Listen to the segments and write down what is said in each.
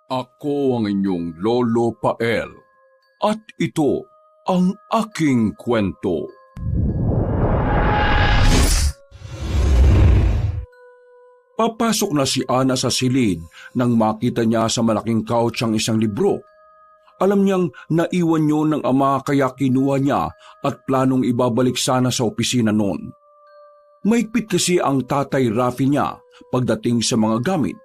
Ako ang inyong Lolo Pael at ito ang aking kwento. Papasok na si Ana sa silid nang makita niya sa malaking couch ang isang libro. Alam niyang naiwan yun ng ama kaya kinuha niya at planong ibabalik sana sa opisina noon. Maigpit kasi ang tatay Rafi niya pagdating sa mga gamit,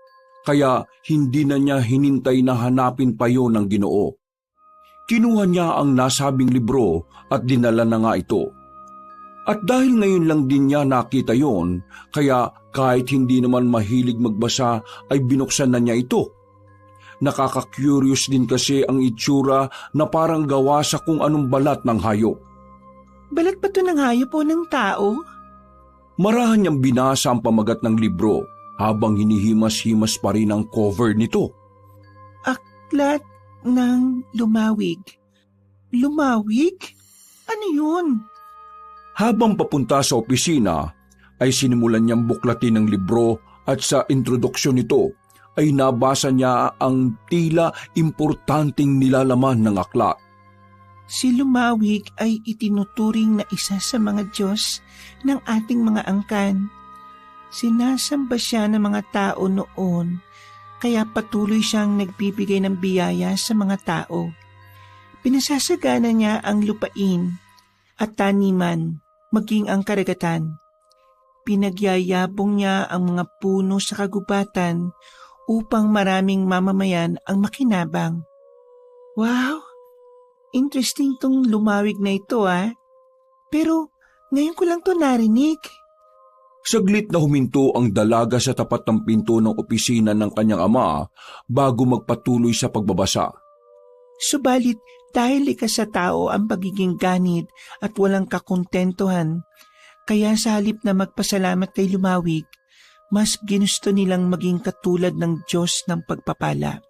kaya hindi na niya hinintay na hanapin pa yon ng Ginoo. Kinuha niya ang nasabing libro at dinala na nga ito. At dahil ngayon lang din niya nakita yon, kaya kahit hindi naman mahilig magbasa ay binuksan na niya ito. Nakaka-curious din kasi ang itsura na parang gawa sa kung anong balat ng hayop. Balat ba ito ng hayop o ng tao? Marahan niyang binasa ang pamagat ng libro habang hinihimas-himas pa rin ang cover nito. Aklat ng lumawig. Lumawig? Ano yun? Habang papunta sa opisina, ay sinimulan niyang buklatin ang libro at sa introduksyon nito ay nabasa niya ang tila importanteng nilalaman ng aklat. Si Lumawig ay itinuturing na isa sa mga Diyos ng ating mga angkan. Sinasamba siya ng mga tao noon, kaya patuloy siyang nagbibigay ng biyaya sa mga tao. Pinasasagana niya ang lupain at taniman, maging ang karagatan. Pinagyayabong niya ang mga puno sa kagubatan upang maraming mamamayan ang makinabang. Wow! Interesting tong lumawig na ito Pero ngayon ko lang to narinig. Saglit na huminto ang dalaga sa tapat ng pinto ng opisina ng kanyang ama bago magpatuloy sa pagbabasa. Subalit dahil likas sa tao ang pagiging ganid at walang kakontentuhan, kaya sa halip na magpasalamat kay Lumawig, mas ginusto nilang maging katulad ng Diyos ng pagpapala.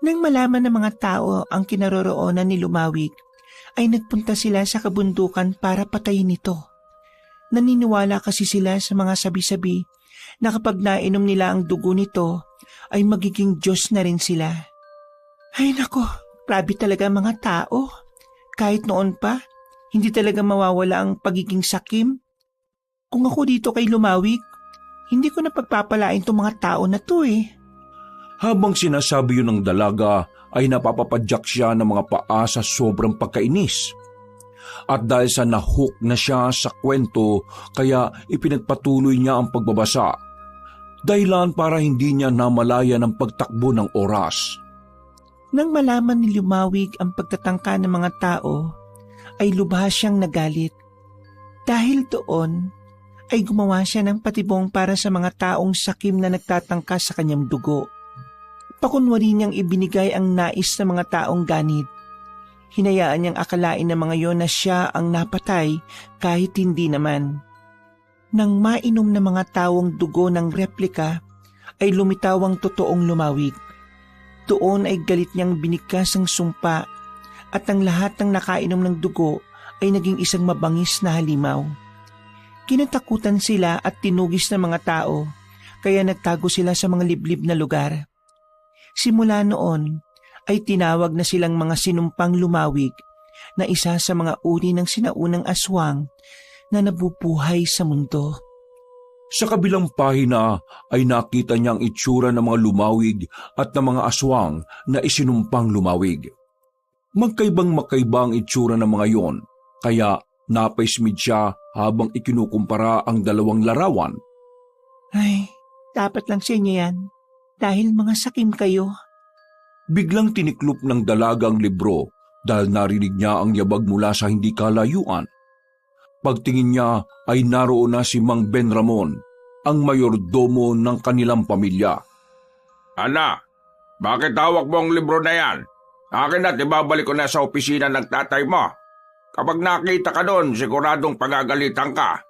Nang malaman ng mga tao ang kinaroroonan ni Lumawig, ay nagpunta sila sa kabundukan para patayin ito. Naniniwala kasi sila sa mga sabi-sabi na kapag nainom nila ang dugo nito, ay magiging Diyos na rin sila. Ay nako, grabe talaga mga tao. Kahit noon pa, hindi talaga mawawala ang pagiging sakim. Kung ako dito kay Lumawig, hindi ko na pagpapalain itong mga tao na to Habang sinasabi yun ng dalaga, ay napapapadyak siya ng mga paa sa sobrang pagkainis. At dahil sa nahook na siya sa kwento, kaya ipinagpatuloy niya ang pagbabasa. Dahilan para hindi niya namalaya ng pagtakbo ng oras. Nang malaman ni Lumawig ang pagtatangka ng mga tao, ay lubhas siyang nagalit. Dahil doon, ay gumawa siya ng patibong para sa mga taong sakim na nagtatangka sa kanyang dugo. Pakunwari niyang ibinigay ang nais ng mga taong ganid. Hinayaan niyang akalain ng mga yon na siya ang napatay kahit hindi naman. Nang mainom ng mga taong dugo ng replika, ay lumitaw ang totoong Lumawig. Doon ay galit niyang binigkas ang sumpa at ang lahat ng nakainom ng dugo ay naging isang mabangis na halimaw. Kinatakutan sila at tinugis ng mga tao, kaya nagtago sila sa mga liblib na lugar. Simula noon, ay tinawag na silang mga sinumpang Lumawig na isa sa mga uri ng sinaunang aswang na nabubuhay sa mundo. Sa kabilang pahina ay nakita niya ang itsura ng mga lumawig at ng mga aswang na isinumpang lumawig. Magkaibang makaiba ang itsura ng mga yon, kaya napaismid siya habang ikinukumpara ang dalawang larawan. Ay, dapat lang sa inyo yan, dahil mga sakim kayo. Biglang tiniklop ng dalagang libro dahil narinig niya ang yabag mula sa hindi kalayuan. Pagtingin niya ay naroon na si Mang Ben Ramon, ang mayordomo ng kanilang pamilya. Ana, bakit hawak mo ang libro na yan? Akin at ibabalik ko na sa opisina ng tatay mo. Kapag nakita ka doon, siguradong pagagalitan ka.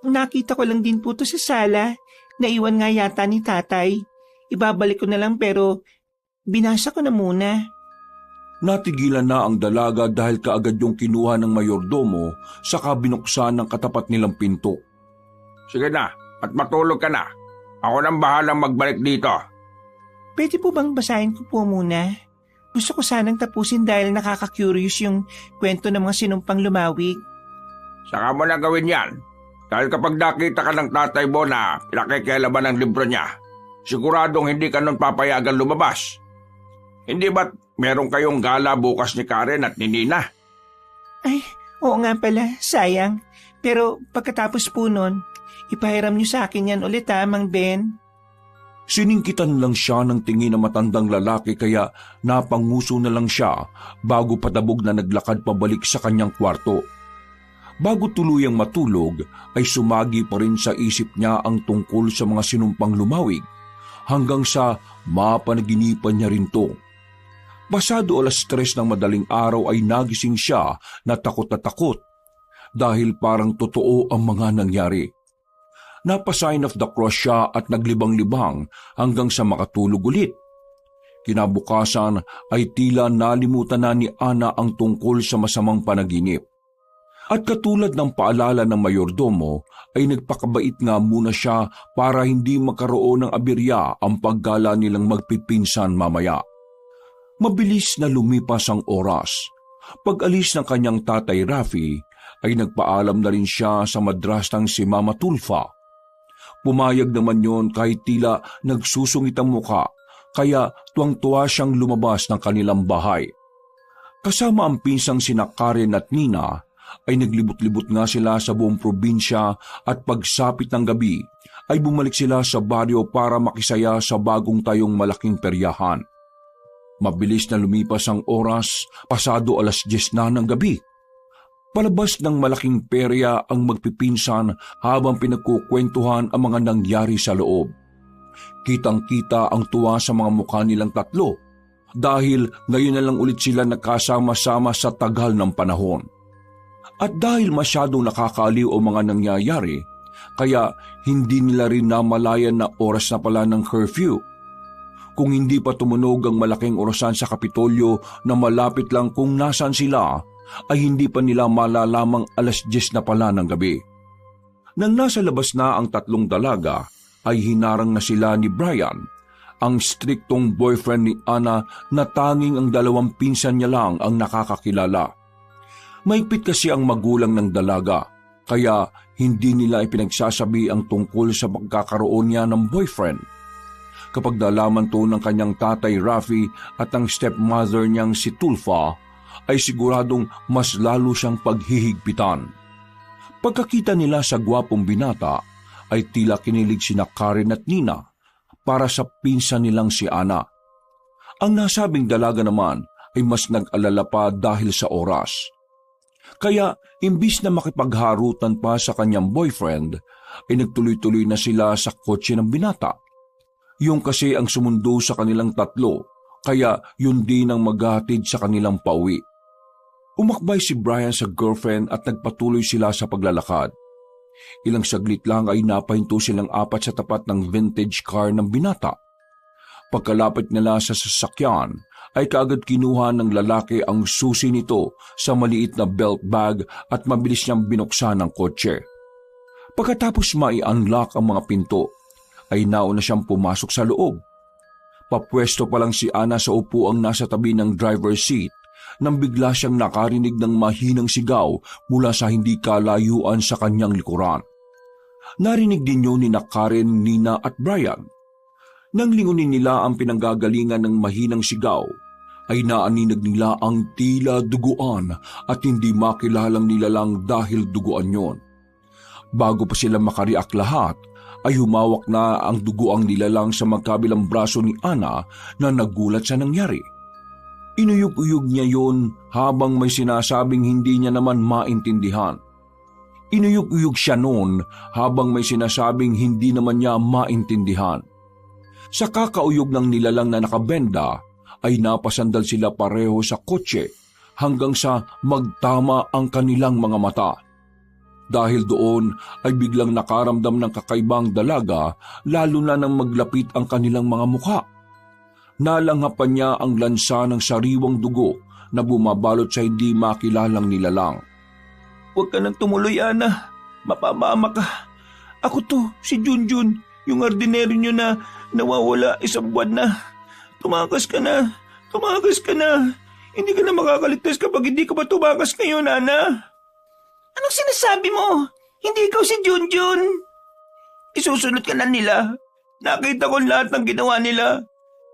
Nakita ko lang din po to sa sala. Naiwan nga yata ni tatay. Ibabalik ko na lang pero binasa ko na muna. Natigilan na ang dalaga dahil kaagad yung kinuha ng mayordomo saka binuksan ng katapat nilang pinto. Sige na, at matulog ka na. Ako nang bahalang magbalik dito. Pwede po bang basahin ko po muna? Gusto ko sanang tapusin dahil nakaka-curious yung kwento ng mga sinumpang lumawig. Saka mo na gawin yan. Dahil kapag nakita ka ng tatay mo na pinakikialaman ng libro niya, siguradong hindi ka nun papayagan lumabas. Hindi ba't meron kayong gala bukas ni Karen at ni Nina? Ay, oo nga pala, sayang. Pero pagkatapos po nun, ipahiram niyo sa akin yan ulit Mang Ben. Siningkitan lang siya ng tingin ng matandang lalaki kaya napanguso na lang siya bago patabog na naglakad pabalik sa kanyang kwarto. Bago tuluyang matulog ay sumagi pa rin sa isip niya ang tungkol sa mga sinumpang lumawig hanggang sa mapanaginipan niya rin to. Pasado 3:00 ng madaling araw ay nagising siya na takot dahil parang totoo ang mga nangyari. Napa-sign of the cross siya at naglibang-libang hanggang sa makatulog ulit. Kinabukasan ay tila nalimutan na ni Ana ang tungkol sa masamang panaginip. At katulad ng paalala ng mayordomo ay nagpakabait nga muna siya para hindi magkaroon ng aberya ang paggala nilang magpipinsan mamaya. Mabilis na lumipas ang oras. Pag-alis ng kanyang tatay Rafi ay nagpaalam na rin siya sa madrastang si Mama Tulfa. Pumayag naman yon kahit tila nagsusungit ang muka, kaya tuwang-tuwa siyang lumabas ng kanilang bahay. Kasama ang pinsang sina Karen at Nina ay naglibot-libot nga sila sa buong probinsya at pagsapit ng gabi ay bumalik sila sa baryo para makisaya sa bagong tayong malaking peryahan. Mabilis na lumipas ang oras, pasado 10:00 na ng gabi. Palabas ng malaking perya ang magpipinsan habang pinagkukwentuhan ang mga nangyari sa loob. Kitang-kita ang tuwa sa mga mukha nilang tatlo dahil ngayon na lang ulit sila nagkasama-sama sa tagal ng panahon. At dahil masyadong nakakaaliw ang mga nangyayari, kaya hindi nila rin namalayan na oras na pala ng curfew. Kung hindi pa tumunog ang malaking orasan sa Kapitolyo na malapit lang kung nasan sila, ay hindi pa nila malalamang 10:00 na pala ng gabi. Nang nasa labas na ang tatlong dalaga, ay hinarang na sila ni Brian, ang striktong boyfriend ni Ana na tanging ang dalawang pinsan niya lang ang nakakakilala. Mahigpit kasi ang magulang ng dalaga, kaya hindi nila ipinagsasabi ang tungkol sa pagkakaroon niya ng boyfriend. Kapag nalaman to ng kanyang tatay Rafi at ang stepmother niyang si Tulfa, ay siguradong mas lalo siyang paghihigpitan. Pagkakita nila sa gwapong binata, ay tila kinilig sina Karen at Nina para sa pinsan nilang si Ana. Ang nasabing dalaga naman ay mas nag-alala pa dahil sa oras. Kaya imbis na makipagharutan pa sa kanyang boyfriend, ay nagtuloy-tuloy na sila sa kotse ng binata. Yung kasi ang sumundo sa kanilang tatlo, kaya yun din ang maghatid sa kanilang pauwi. Umakbay si Brian sa girlfriend at nagpatuloy sila sa paglalakad. Ilang saglit lang ay napahinto silang apat sa tapat ng vintage car ng binata. Pagkalapit nila sa sasakyan, ay kaagad kinuha ng lalaki ang susi nito sa maliit na belt bag at mabilis niyang binuksan ang kotse. Pagkatapos mai-unlock ang mga pinto, ay nauna siyang pumasok sa loob. Papwesto pa lang si Ana sa upuang nasa tabi ng driver's seat nang bigla siyang nakarinig ng mahinang sigaw mula sa hindi kalayuan sa kanyang likuran. Narinig din yun ni Karen, Nina at Brian. Nang lingunin nila ang pinanggagalingan ng mahinang sigaw, ay naaninag nila ang tila duguan at hindi makilalang nilalang dahil duguan yon. Bago pa sila makariak lahat, ay humawak na ang duguang nilalang sa magkabilang braso ni Ana na nagulat sa nangyari. Inuyog-uyog niya yon habang may sinasabing hindi niya naman maintindihan. Inuyog-uyog siya noon habang may sinasabing hindi naman niya maintindihan. Sa kakauyog ng nilalang na nakabenda, ay napasandal sila pareho sa kotse hanggang sa magtama ang kanilang mga mata. Dahil doon ay biglang nakaramdam ng kakaibang dalaga lalo na nang maglapit ang kanilang mga mukha. Nalanghapan niya ang lansa ng sariwang dugo na bumabalot sa hindi makilalang nilalang. Huwag ka nang tumuloy, Ana. Mapamama ka. Ako to, si Junjun, yung ordinaryo nyo na nawawala 1 buwan na. Tumakas ka na. Tumakas ka na. Hindi ka na makakaligtas kapag hindi ka pa tumakas ngayon, Ana. Anong sinasabi mo? Hindi ikaw si Junjun. Isusunod ka na nila. Nakita ko lahat ng ginawa nila.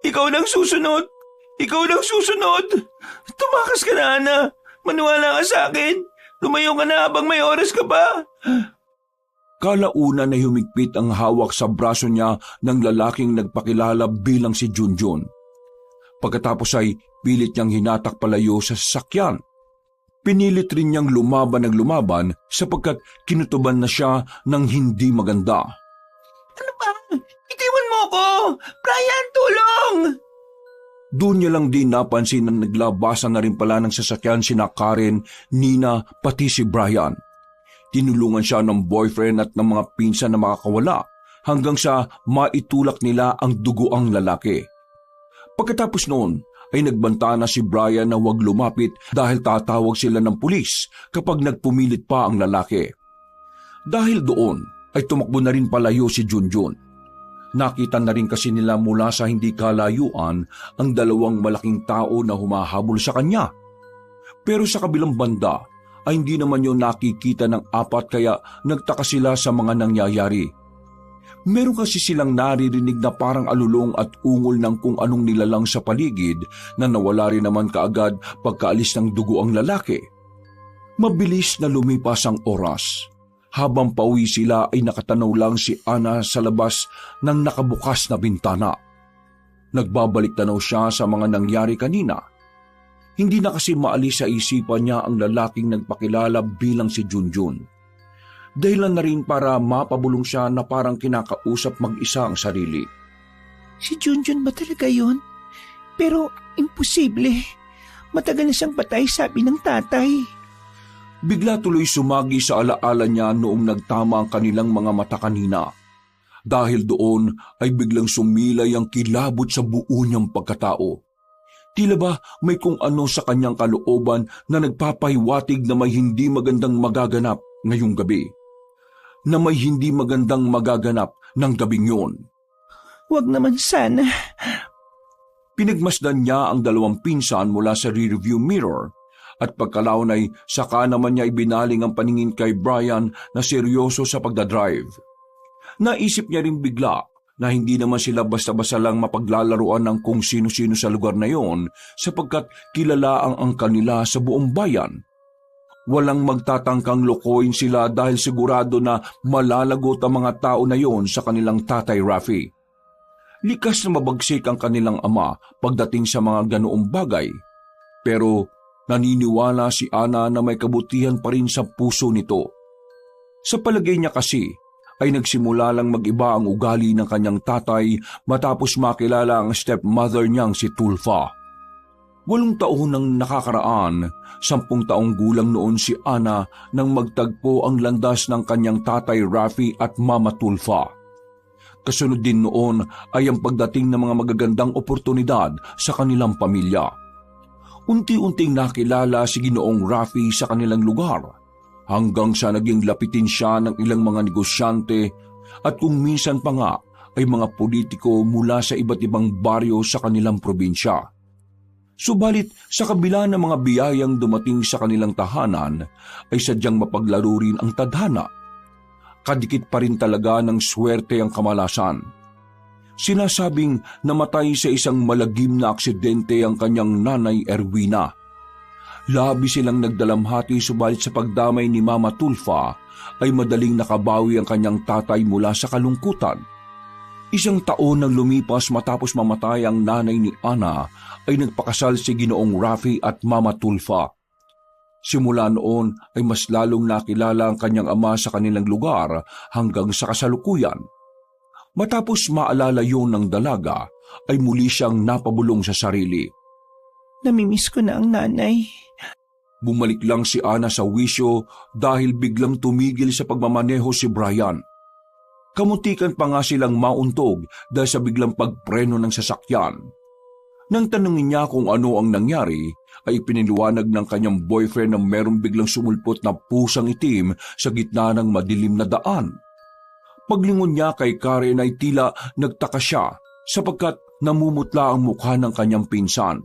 Ikaw lang susunod. Ikaw lang susunod. Tumakas ka na, Ana. Maniwala ka sa akin. Lumayo ka na habang may oras ka pa. Kalauna na humigpit ang hawak sa braso niya ng lalaking nagpakilala bilang si Junjun. Pagkatapos ay pilit niyang hinatak palayo sa sasakyan. Pinilit rin niyang lumaban ng lumaban sapagkat kinutuban na siya ng hindi maganda. Ano ba? Itiwan mo ko! Brian, tulong! Doon niya lang din napansin na naglabasan na rin pala ng sasakyan sina Karen, Nina, pati si Brian. Tinulungan siya ng boyfriend at ng mga pinsan na makakawala hanggang sa maitulak nila ang dugoang lalaki. Pagkatapos noon ay nagbanta na si Brian na huwag lumapit dahil tatawag sila ng pulis kapag nagpumilit pa ang lalaki. Dahil doon ay tumakbo na rin palayo si Junjun. Nakita na rin kasi nila mula sa hindi kalayuan ang dalawang malaking tao na humahabol sa kanya. Pero sa kabilang banda ay hindi naman yun nakikita ng apat kaya nagtaka sila sa mga nangyayari. Meron kasi silang naririnig na parang alulong at ungol ng kung anong nilalang sa paligid na nawala rin naman kaagad pagkaalis ng dugo ang lalaki. Mabilis na lumipas ang oras. Habang pauwi sila ay nakatanaw lang si Ana sa labas ng nakabukas na bintana. Nagbabalik tanaw siya sa mga nangyari kanina. Hindi na kasi maalis sa isipan niya ang lalaking nagpakilala bilang si Junjun. Dahilan na rin para mapabulong siya na parang kinakausap mag-isa ang sarili. Si Junjun ba talaga yun? Pero imposible. Matagal na siyang patay, sabi ng tatay. Bigla tuloy sumagi sa alaala niya noong nagtama ang kanilang mga mata kanina. Dahil doon ay biglang sumilay ang kilabot sa buo niyang pagkatao. Tila ba may kung ano sa kanyang kalooban na nagpapahiwatig na may hindi magandang magaganap ngayong gabi. Na may hindi magandang magaganap ng gabing yun. Huwag naman sana. Pinagmasdan niya ang dalawang pinsan mula sa rearview mirror at pagkalaon ay saka naman niya ibinaling ang paningin kay Brian na seryoso sa pagdadrive. Naisip niya rin bigla na hindi naman sila basta-basta lang mapaglalaruan ng kung sino-sino sa lugar na yon sapagkat kilala ang kanila sa buong bayan. Walang magtatangkang lokohin sila dahil sigurado na malalagot ang mga tao na yon sa kanilang tatay Rafi. Likas na mabagsik ang kanilang ama pagdating sa mga ganoong bagay. Pero naniniwala si Ana na may kabutihan pa rin sa puso nito. Sa palagay niya kasi ay nagsimula lang mag-iba ang ugali ng kanyang tatay matapos makilala ang stepmother niyang si Tulfa. 8 taon nang nakakaraan, 10 taong gulang noon si Ana nang magtagpo ang landas ng kanyang tatay Rafi at Mama Tulfa. Kasunod din noon ay ang pagdating ng mga magagandang oportunidad sa kanilang pamilya. Unti-unting nakilala si Ginoong Rafi sa kanilang lugar hanggang sa naging lapitin siya ng ilang mga negosyante at kung minsan pa nga ay mga politiko mula sa iba't ibang baryo sa kanilang probinsya. Subalit sa kabila ng mga biyayang dumating sa kanilang tahanan ay sadyang mapaglaro rin ang tadhana. Kadikit pa rin talaga ng swerte ang kamalasan. Sinasabing namatay sa isang malagim na aksidente ang kanyang nanay Erwina. Labi silang nagdalamhati subalit sa pagdamay ni Mama Tulfa ay madaling nakabawi ang kanyang tatay mula sa kalungkutan. 1 taon nang lumipas matapos mamatay ang nanay ni Ana ay nagpakasal si Ginoong Rafi at Mama Tulfa. Simula noon ay mas lalong nakilala ang kanyang ama sa kanilang lugar hanggang sa kasalukuyan. Matapos maalala yun ng dalaga, ay muli siyang napabulong sa sarili. Namimiss ko na ang nanay. Bumalik lang si Ana sa wisyo dahil biglang tumigil sa pagmamaneho si Brian. Kamuntikan pa nga silang mauntog dahil sa biglang pagpreno ng sasakyan. Nang tanungin niya kung ano ang nangyari, ay piniliwanag ng kanyang boyfriend na merong biglang sumulpot na pusang itim sa gitna ng madilim na daan. Paglingon niya kay Karen ay tila nagtaka siya sapagkat namumutla ang mukha ng kanyang pinsan.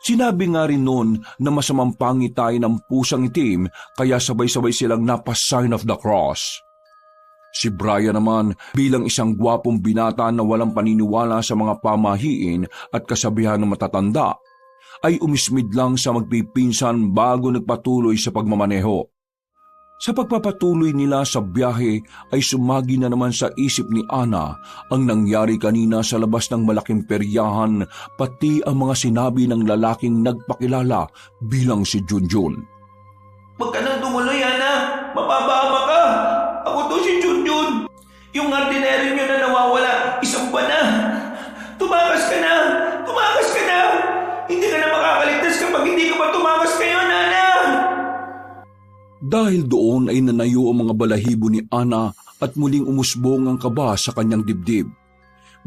Sinabi nga rin noon na masamang pangit tayo ng pusang itim kaya sabay-sabay silang napa-sign of the cross. Si Brian naman bilang isang gwapong binata na walang paniniwala sa mga pamahiin at kasabihan ng matatanda, ay umismid lang sa magpipinsan bago nagpatuloy sa pagmamaneho. Sa pagpapatuloy nila sa biyahe ay sumagi na naman sa isip ni Ana ang nangyari kanina sa labas ng malaking peryahan pati ang mga sinabi ng lalaking nagpakilala bilang si Junjun. Huwag ka nang tumuloy, Ana. Mapapahama ka. Ako to si Junjun. Yung ordinary nyo na nawawala, isang buwan na. Tumakas ka na. Tumakas ka na. Hindi ka na makakaligtas kapag hindi ka pa tumakas ngayon, Ana. Dahil doon ay nanayo ang mga balahibo ni Ana at muling umusbong ang kaba sa kanyang dibdib.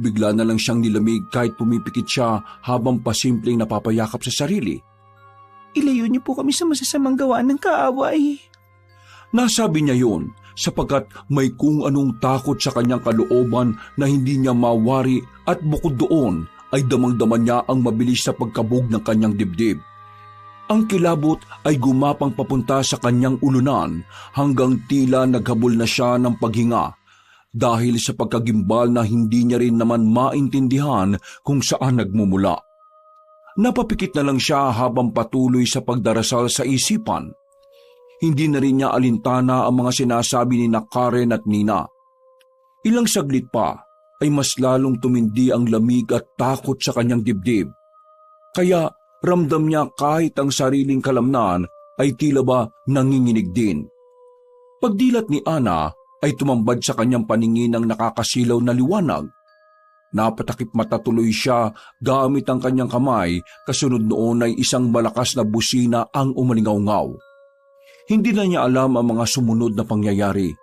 Bigla na lang siyang nilamig kahit pumipikit siya habang pasimpleng napapayakap sa sarili. Ilayo niyo po kami sa masasamang gawaan ng kaaway. Nasabi niya yun sapagkat may kung anong takot sa kanyang kalooban na hindi niya mawari at bukod doon ay damang-daman niya ang mabilis sa pagkabog ng kanyang dibdib. Ang kilabot ay gumapang papunta sa kanyang ulunan hanggang tila naghabol na siya ng paghinga dahil sa pagkagimbal na hindi niya rin naman maintindihan kung saan nagmumula. Napapikit na lang siya habang patuloy sa pagdarasal sa isipan. Hindi na rin niya alintana ang mga sinasabi ni Karen at Nina. Ilang saglit pa ay mas lalong tumindi ang lamig at takot sa kanyang dibdib. Kaya ramdam niya kahit ang sariling kalamnan ay tila ba nanginginig din. Pagdilat ni Ana ay tumambad sa kanyang paningin ng nakakasilaw na liwanag. Napatakip mata tuloy siya gamit ang kanyang kamay, kasunod noon ay isang malakas na busina ang umalingaw-ngaw. Hindi na niya alam ang mga sumunod na pangyayari.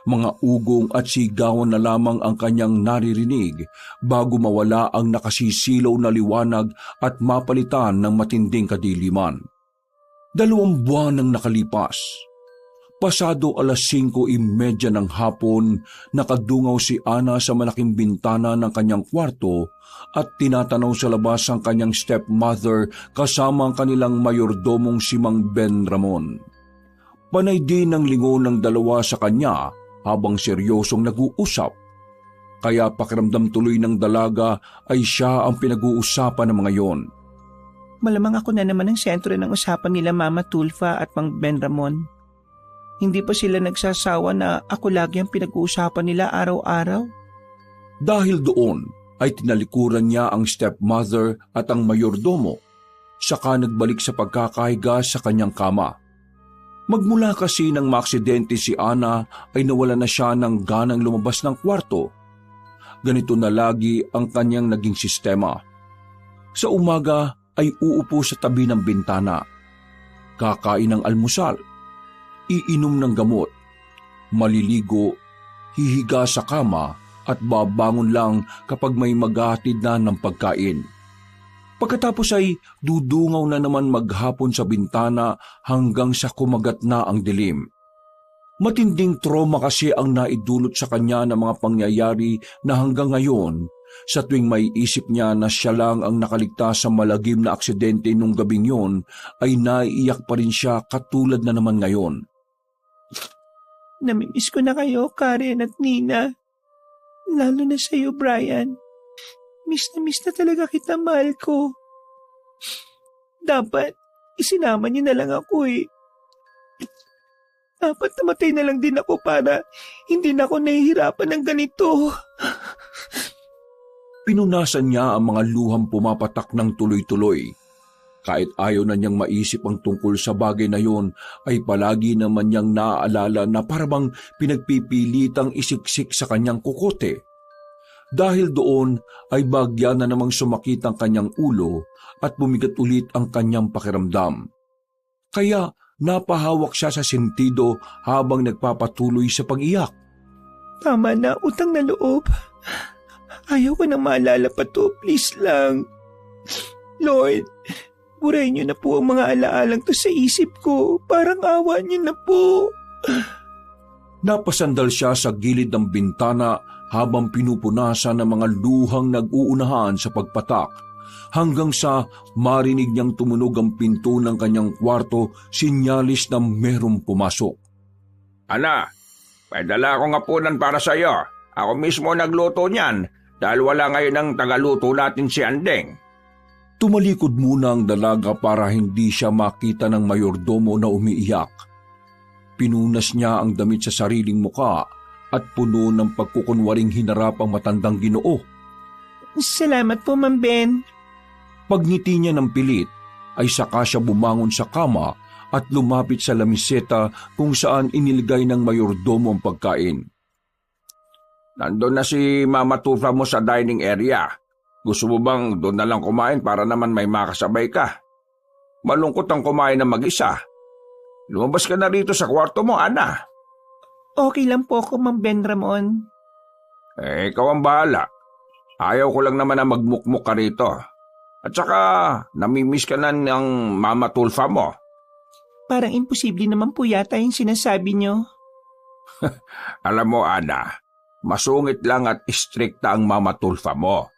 Mga ugong at sigawan na lamang ang kanyang naririnig bago mawala ang nakasisilaw na liwanag at mapalitan ng matinding kadiliman. 2 buwan ang nakalipas. Pasado 5:30 ng hapon, nakadungaw si Ana sa malaking bintana ng kanyang kwarto at tinatanaw sa labas ang kanyang stepmother kasama ang kanilang mayordomong si Mang Ben Ramon. Panay din ang lingon ng dalawa sa kanya habang seryosong nag-uusap. Kaya pakiramdam tuloy ng dalaga ay siya ang pinag-uusapan ng mga yon. Malamang ako na naman ang sentro ng usapan nila Mama Tulfa at Mang Ben Ramon. Hindi pa sila nagsasawa na ako lagi ang pinag-uusapan nila araw-araw. Dahil doon ay tinalikuran niya ang stepmother at ang mayordomo, saka nagbalik sa pagkakahiga sa kanyang kama. Magmula kasi nang maaksidente si Ana ay nawala na siya ng ganang lumabas ng kwarto. Ganito na lagi ang kanyang naging sistema. Sa umaga ay uupo sa tabi ng bintana. Kakain ng almusal. Iinom ng gamot. Maliligo. Hihiga sa kama at babangon lang kapag may maghahatid na ng pagkain. Pagkatapos ay dudungaw na naman maghapon sa bintana hanggang sa kumagat na ang dilim. Matinding trauma kasi ang naidulot sa kanya ng mga pangyayari na hanggang ngayon, sa tuwing may isip niya na siya lang ang nakaligtas sa malagim na aksidente nung gabing yon, ay naiiyak pa rin siya katulad na naman ngayon. Namimiss ko na kayo, Karen at Nina. Lalo na sa iyo, Brian. Miss na talaga kita, mahal ko. Dapat, isinama niyo na lang ako eh. Dapat namatay na lang din ako para hindi na ako nahihirapan ng ganito. Pinunasan niya ang mga luhang pumapatak ng tuloy-tuloy. Kahit ayaw na niyang maisip ang tungkol sa bagay na yon, ay palagi naman niyang naaalala na parabang pinagpipilitang isiksik sa kanyang kukote. Dahil doon ay bagya na namang sumakit ang kanyang ulo at bumigat ulit ang kanyang pakiramdam. Kaya napahawak siya sa sentido habang nagpapatuloy sa pag-iyak. Tama na, utang na loob. Ayaw ko nang maalala pa to, please lang. Lord, burahin niyo na po ang mga alaalang to sa isip ko. Parang awa niyo na po. Napasandal siya sa gilid ng bintana habang pinupunasan ng mga luhang nag-uunahan sa pagpatak hanggang sa marinig niyang tumunog ang pinto ng kanyang kwarto, sinyalis na merong pumasok. Ana, may dala akong hapunan para sa iyo. Ako mismo nagluto niyan dahil wala ngayon ang tagaluto natin si Andeng. Tumalikod muna ang dalaga para hindi siya makita ng mayordomo na umiiyak. Pinunas niya ang damit sa sariling muka at puno ng pagkukunwaring hinarap ang matandang Ginoo. Salamat po, Ma'am Ben. Pagngiti niya ng pilit, ay saka siya bumangon sa kama at lumapit sa lamiseta kung saan iniligay ng mayordomo ang pagkain. Nandun na si Mama Tufa mo sa dining area. Gusto mo bang doon na lang kumain para naman may makasabay ka? Malungkot ang kumain na mag-isa. Lumabas ka na rito sa kwarto mo, Ana. Okay lang po ako, Ma'am Ben Ramon. Ikaw ang bahala. Ayaw ko lang naman na magmukmuk ka rito. At saka, namimiss ka na ng Mama Tulfa mo. Parang imposible naman po yata yung sinasabi niyo. Alam mo, Ana, masungit lang at istrikta ang Mama Tulfa mo.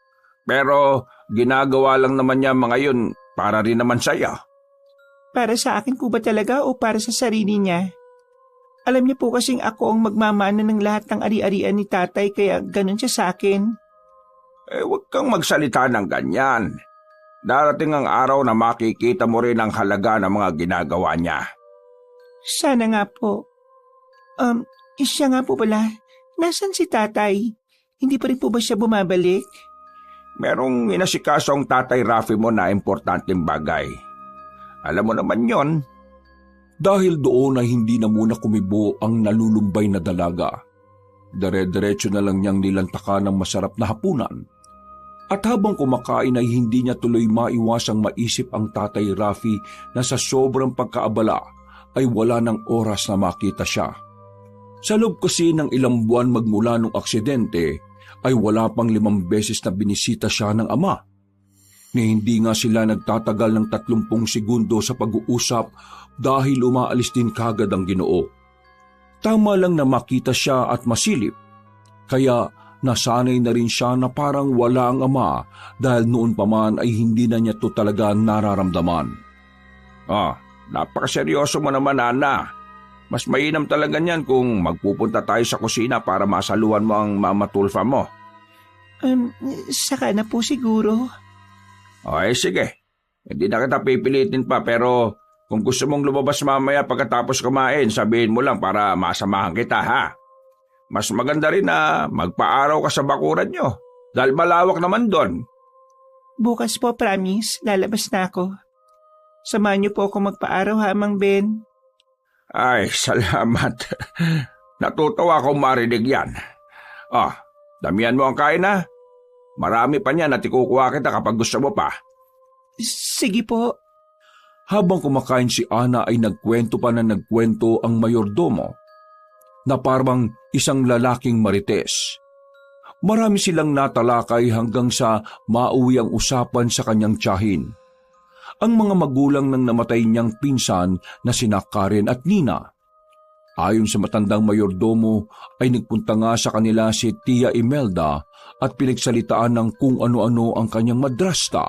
Pero, ginagawa lang naman niya mga yun para rin naman sa'yo. Para sa akin po ba talaga o para sa sarili niya? Alam niya po kasing ako ang magmamana ng lahat ng ari-arian ni tatay kaya ganun siya sa akin. Huwag kang magsalita ng ganyan. Darating ang araw na makikita mo rin ang halaga ng mga ginagawa niya. Sana nga po. Siya nga po pala. Nasaan si tatay? Hindi pa rin po ba siya bumabalik? Merong inasikaso ang tatay Rafi mo na importanteng bagay. Alam mo naman yon. Dahil doon ay hindi na muna kumibo ang nalulumbay na dalaga. Dire-diretso na lang niyang nilantakan ng masarap na hapunan. At habang kumakain ay hindi niya tuloy maiwasang maisip ang tatay Rafi na sa sobrang pagkaabala ay wala ng oras na makita siya. Sa loob kasi ng ilang buwan magmula nung aksidente ay wala pang 5 beses na binisita siya ng ama. Ni hindi nga sila nagtatagal ng 30 segundo sa pag-uusap dahil umaalis din kagad ang Ginoo. Tama lang na makita siya at masilip, kaya nasanay na rin siya na parang wala ang ama dahil noon pa man ay hindi na niya to talaga nararamdaman. Napakaseryoso mo naman, Ana. Mas mainam talaga niyan kung magpupunta tayo sa kusina para masaluhan mo ang Mama Tulfa mo. Saka na po siguro. Sige. Hindi na kita pipilitin pa pero kung gusto mong lumabas mamaya pagkatapos kumain, sabihin mo lang para masamahan kita, ha? Mas maganda rin na magpaaraw ka sa bakuran nyo dahil malawak naman doon. Bukas po, promise, lalabas na ako. Samahan niyo po ako magpaaraw, ha, Mang Ben? Ay, salamat. Natutuwa akong marinig yan. Damihan mo ang kain, ha? Marami pa niyan at ikukuha kita kapag gusto mo pa. Sige po. Habang kumakain si Ana ay nagkwento pa na nagkwento ang mayordomo na parang isang lalaking marites. Marami silang natalakay hanggang sa mauwi ang usapan sa kanyang tiyahin. Ang mga magulang ng namatay niyang pinsan na sina Karen at Nina. Ayon sa matandang mayordomo ay nagpunta nga sa kanila si Tia Imelda at pinagsalitaan ng kung ano-ano ang kanyang madrasta.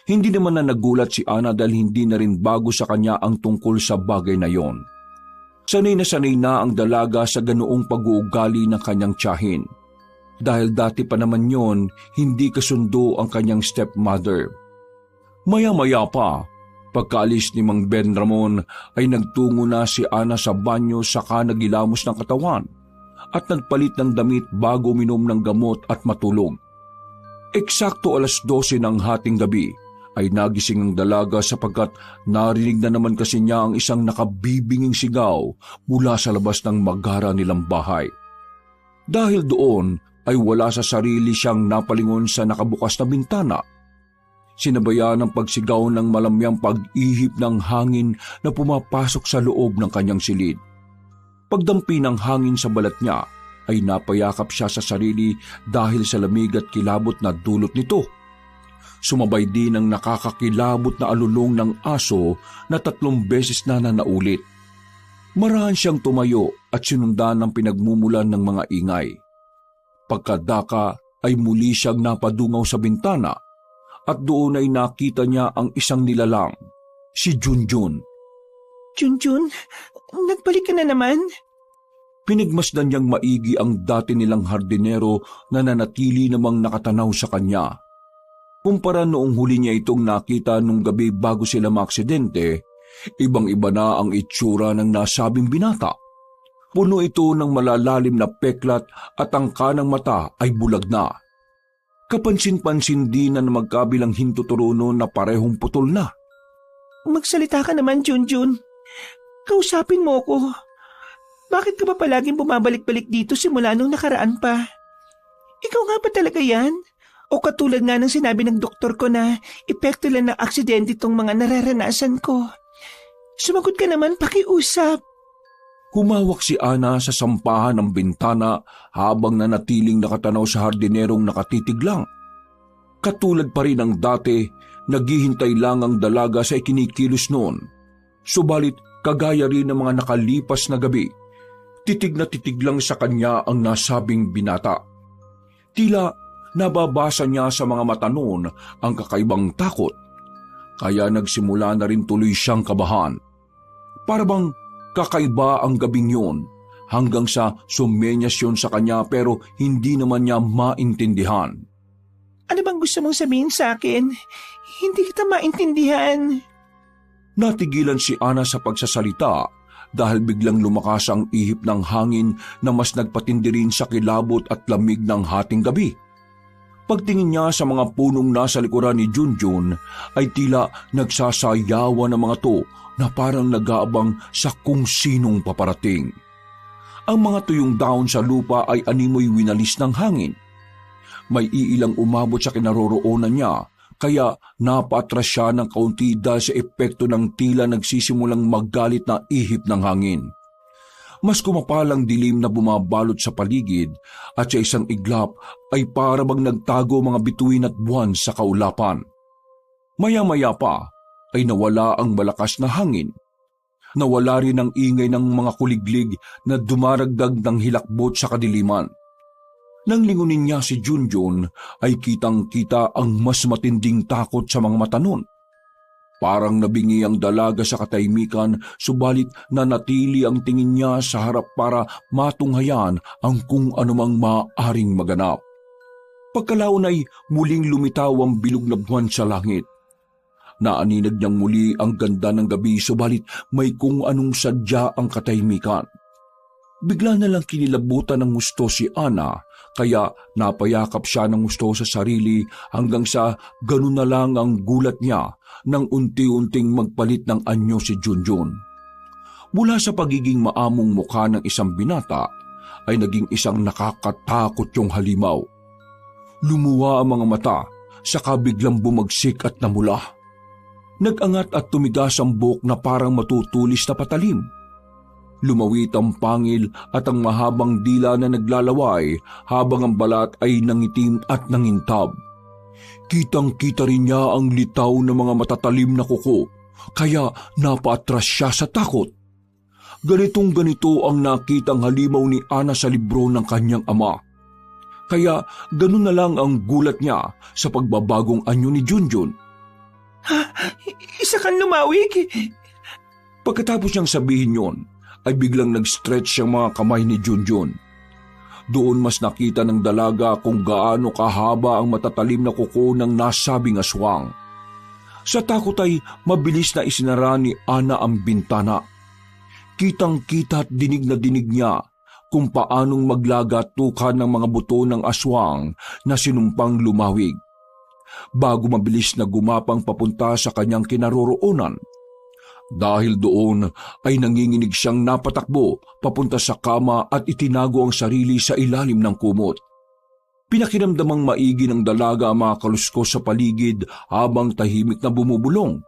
Hindi naman na nagulat si Ana dahil hindi na rin bago sa kanya ang tungkol sa bagay na yon. Sanay na ang dalaga sa ganoong pag-uugali ng kanyang tiyahin. Dahil dati pa naman yon, hindi kasundo ang kanyang stepmother. Maya-maya pa, pagkaalis ni Mang Ben Ramon ay nagtungo na si Ana sa banyo saka nagilamos ng katawan at nagpalit ng damit bago minom ng gamot at matulog. Eksakto 12:00 ng hating gabi ay nagising ang dalaga sapagkat narinig na naman kasi niya ang isang nakabibinging sigaw mula sa labas ng magara nilang bahay. Dahil doon ay wala sa sarili siyang napalingon sa nakabukas na bintana. Sinabayan ng pagsigaw ng malamyang pag-ihip ng hangin na pumapasok sa loob ng kanyang silid. Pagdampi ng hangin sa balat niya ay napayakap siya sa sarili dahil sa lamig at kilabot na dulot nito. Sumabay din ang nakakakilabot na alulong ng aso na 3 beses na naulit. Marahan siyang tumayo at sinundan ng pinagmumulan ng mga ingay. Pagkadaka ay muli siyang napadungaw sa bintana at doon ay nakita niya ang isang nilalang, si Junjun. Junjun, nagbalik ka na naman? Pinigmasdan niyang maigi ang dati nilang hardinero na nanatili namang nakatanaw sa kanya. Kumpara noong huli niya itong nakita nung gabi bago sila maaksidente, ibang-iba na ang itsura ng nasabing binata. Puno ito ng malalalim na peklat at ang kanang mata ay bulag na. Kapansin-pansin din na magkabilang hintuturuno na parehong putol na. Magsalita ka naman, Junjun. Kausapin mo ko. Bakit ka ba palaging bumabalik-balik dito simula nung nakaraan pa? Ikaw nga ba talaga yan? O katulad nga ng sinabi ng doktor ko na epekto lang ng aksidente itong mga nararanasan ko? Sumagot ka naman, pakiusap. Humawak si Ana sa sampahan ng bintana habang nanatiling nakatanaw sa hardinerong nakatitig lang. Katulad pa rin ng dati, naghihintay lang ang dalaga sa ikinikilos noon. Subalit kagaya rin ng mga nakalipas na gabi, titig na titig lang sa kanya ang nasabing binata. Tila nababasa niya sa mga mata noon ang kakaibang takot, kaya nagsimula na rin tuloy siyang kabahan. Para bang kakaiba ang gabing yun, hanggang sa sumenyas yun sa kanya pero hindi naman niya maintindihan. Ano bang gusto mong sabihin sa akin? Hindi kita maintindihan. Natigilan si Ana sa pagsasalita dahil biglang lumakas ang ihip ng hangin na mas nagpatindi rin sa kilabot at lamig ng hating gabi. Pagtingin niya sa mga punong nasa likuran ni Junjun ay tila nagsasayawan ng mga to na parang nag-aabang sa kung sinong paparating. Ang mga tuyong dahon sa lupa ay animoy winalis ng hangin. May iilang umabot sa kinaroroonan niya, kaya napatras siya ng kaunti dahil sa epekto ng tila nagsisimulang maggalit na ihip ng hangin. Mas kumapalang dilim na bumabalot sa paligid at sa isang iglap ay para bang nagtago mga bituin at buwan sa kaulapan. Maya-maya pa ay nawala ang malakas na hangin. Nawala rin ang ingay ng mga kuliglig na dumaragdag ng hilakbot sa kadiliman. Nang lingunin niya si Junjun ay kitang-kita ang mas matinding takot sa mga mata nun. Parang nabingi ang dalaga sa katahimikan, subalit nanatili ang tingin niya sa harap para matunghayan ang kung anumang maaaring maganap. Pagkalaon ay muling lumitaw ang bilog na buwan sa langit. Naaninag niyang muli ang ganda ng gabi, subalit may kung anong sadya ang katahimikan. Bigla na lang kinilabutan ng gusto si Ana, kaya napayakap siya ng gusto sa sarili hanggang sa ganun na lang ang gulat niya nang unti-unting magpalit ng anyo si Junjun. Mula sa pagiging maamong mukha ng isang binata, ay naging isang nakakatakot yung halimaw. Lumuwa ang mga mata, saka biglang bumagsik at namula. Nag-angat at tumigas ang buhok na parang matutulis na patalim. Lumawit ang pangil at ang mahabang dila na naglalaway habang ang balat ay nangitim at nangintab. Kitang-kita rin niya ang litaw ng mga matatalim na kuko, kaya napaatras siya sa takot. Ganitong-ganito ang nakitang halimaw ni Ana sa libro ng kanyang ama. Kaya ganun na lang ang gulat niya sa pagbabagong anyo ni Junjun. Ha? Isa kang lumawig? Pagkatapos niyang sabihin yon, ay biglang nag-stretch ang mga kamay ni Junjun. Doon mas nakita ng dalaga kung gaano kahaba ang matatalim na kuko ng nasabing aswang. Sa takot ay mabilis na isinara ni Ana ang bintana. Kitang-kita at dinig na dinig niya kung paanong maglagatukan ng mga buto ng aswang na sinumpang lumawig. Bago mabilis na gumapang papunta sa kanyang kinaroroonan. Dahil doon ay nanginginig siyang napatakbo papunta sa kama at itinago ang sarili sa ilalim ng kumot. Pinakiramdamang maigi ng dalaga ang mga kaluskos sa paligid habang tahimik na bumubulong.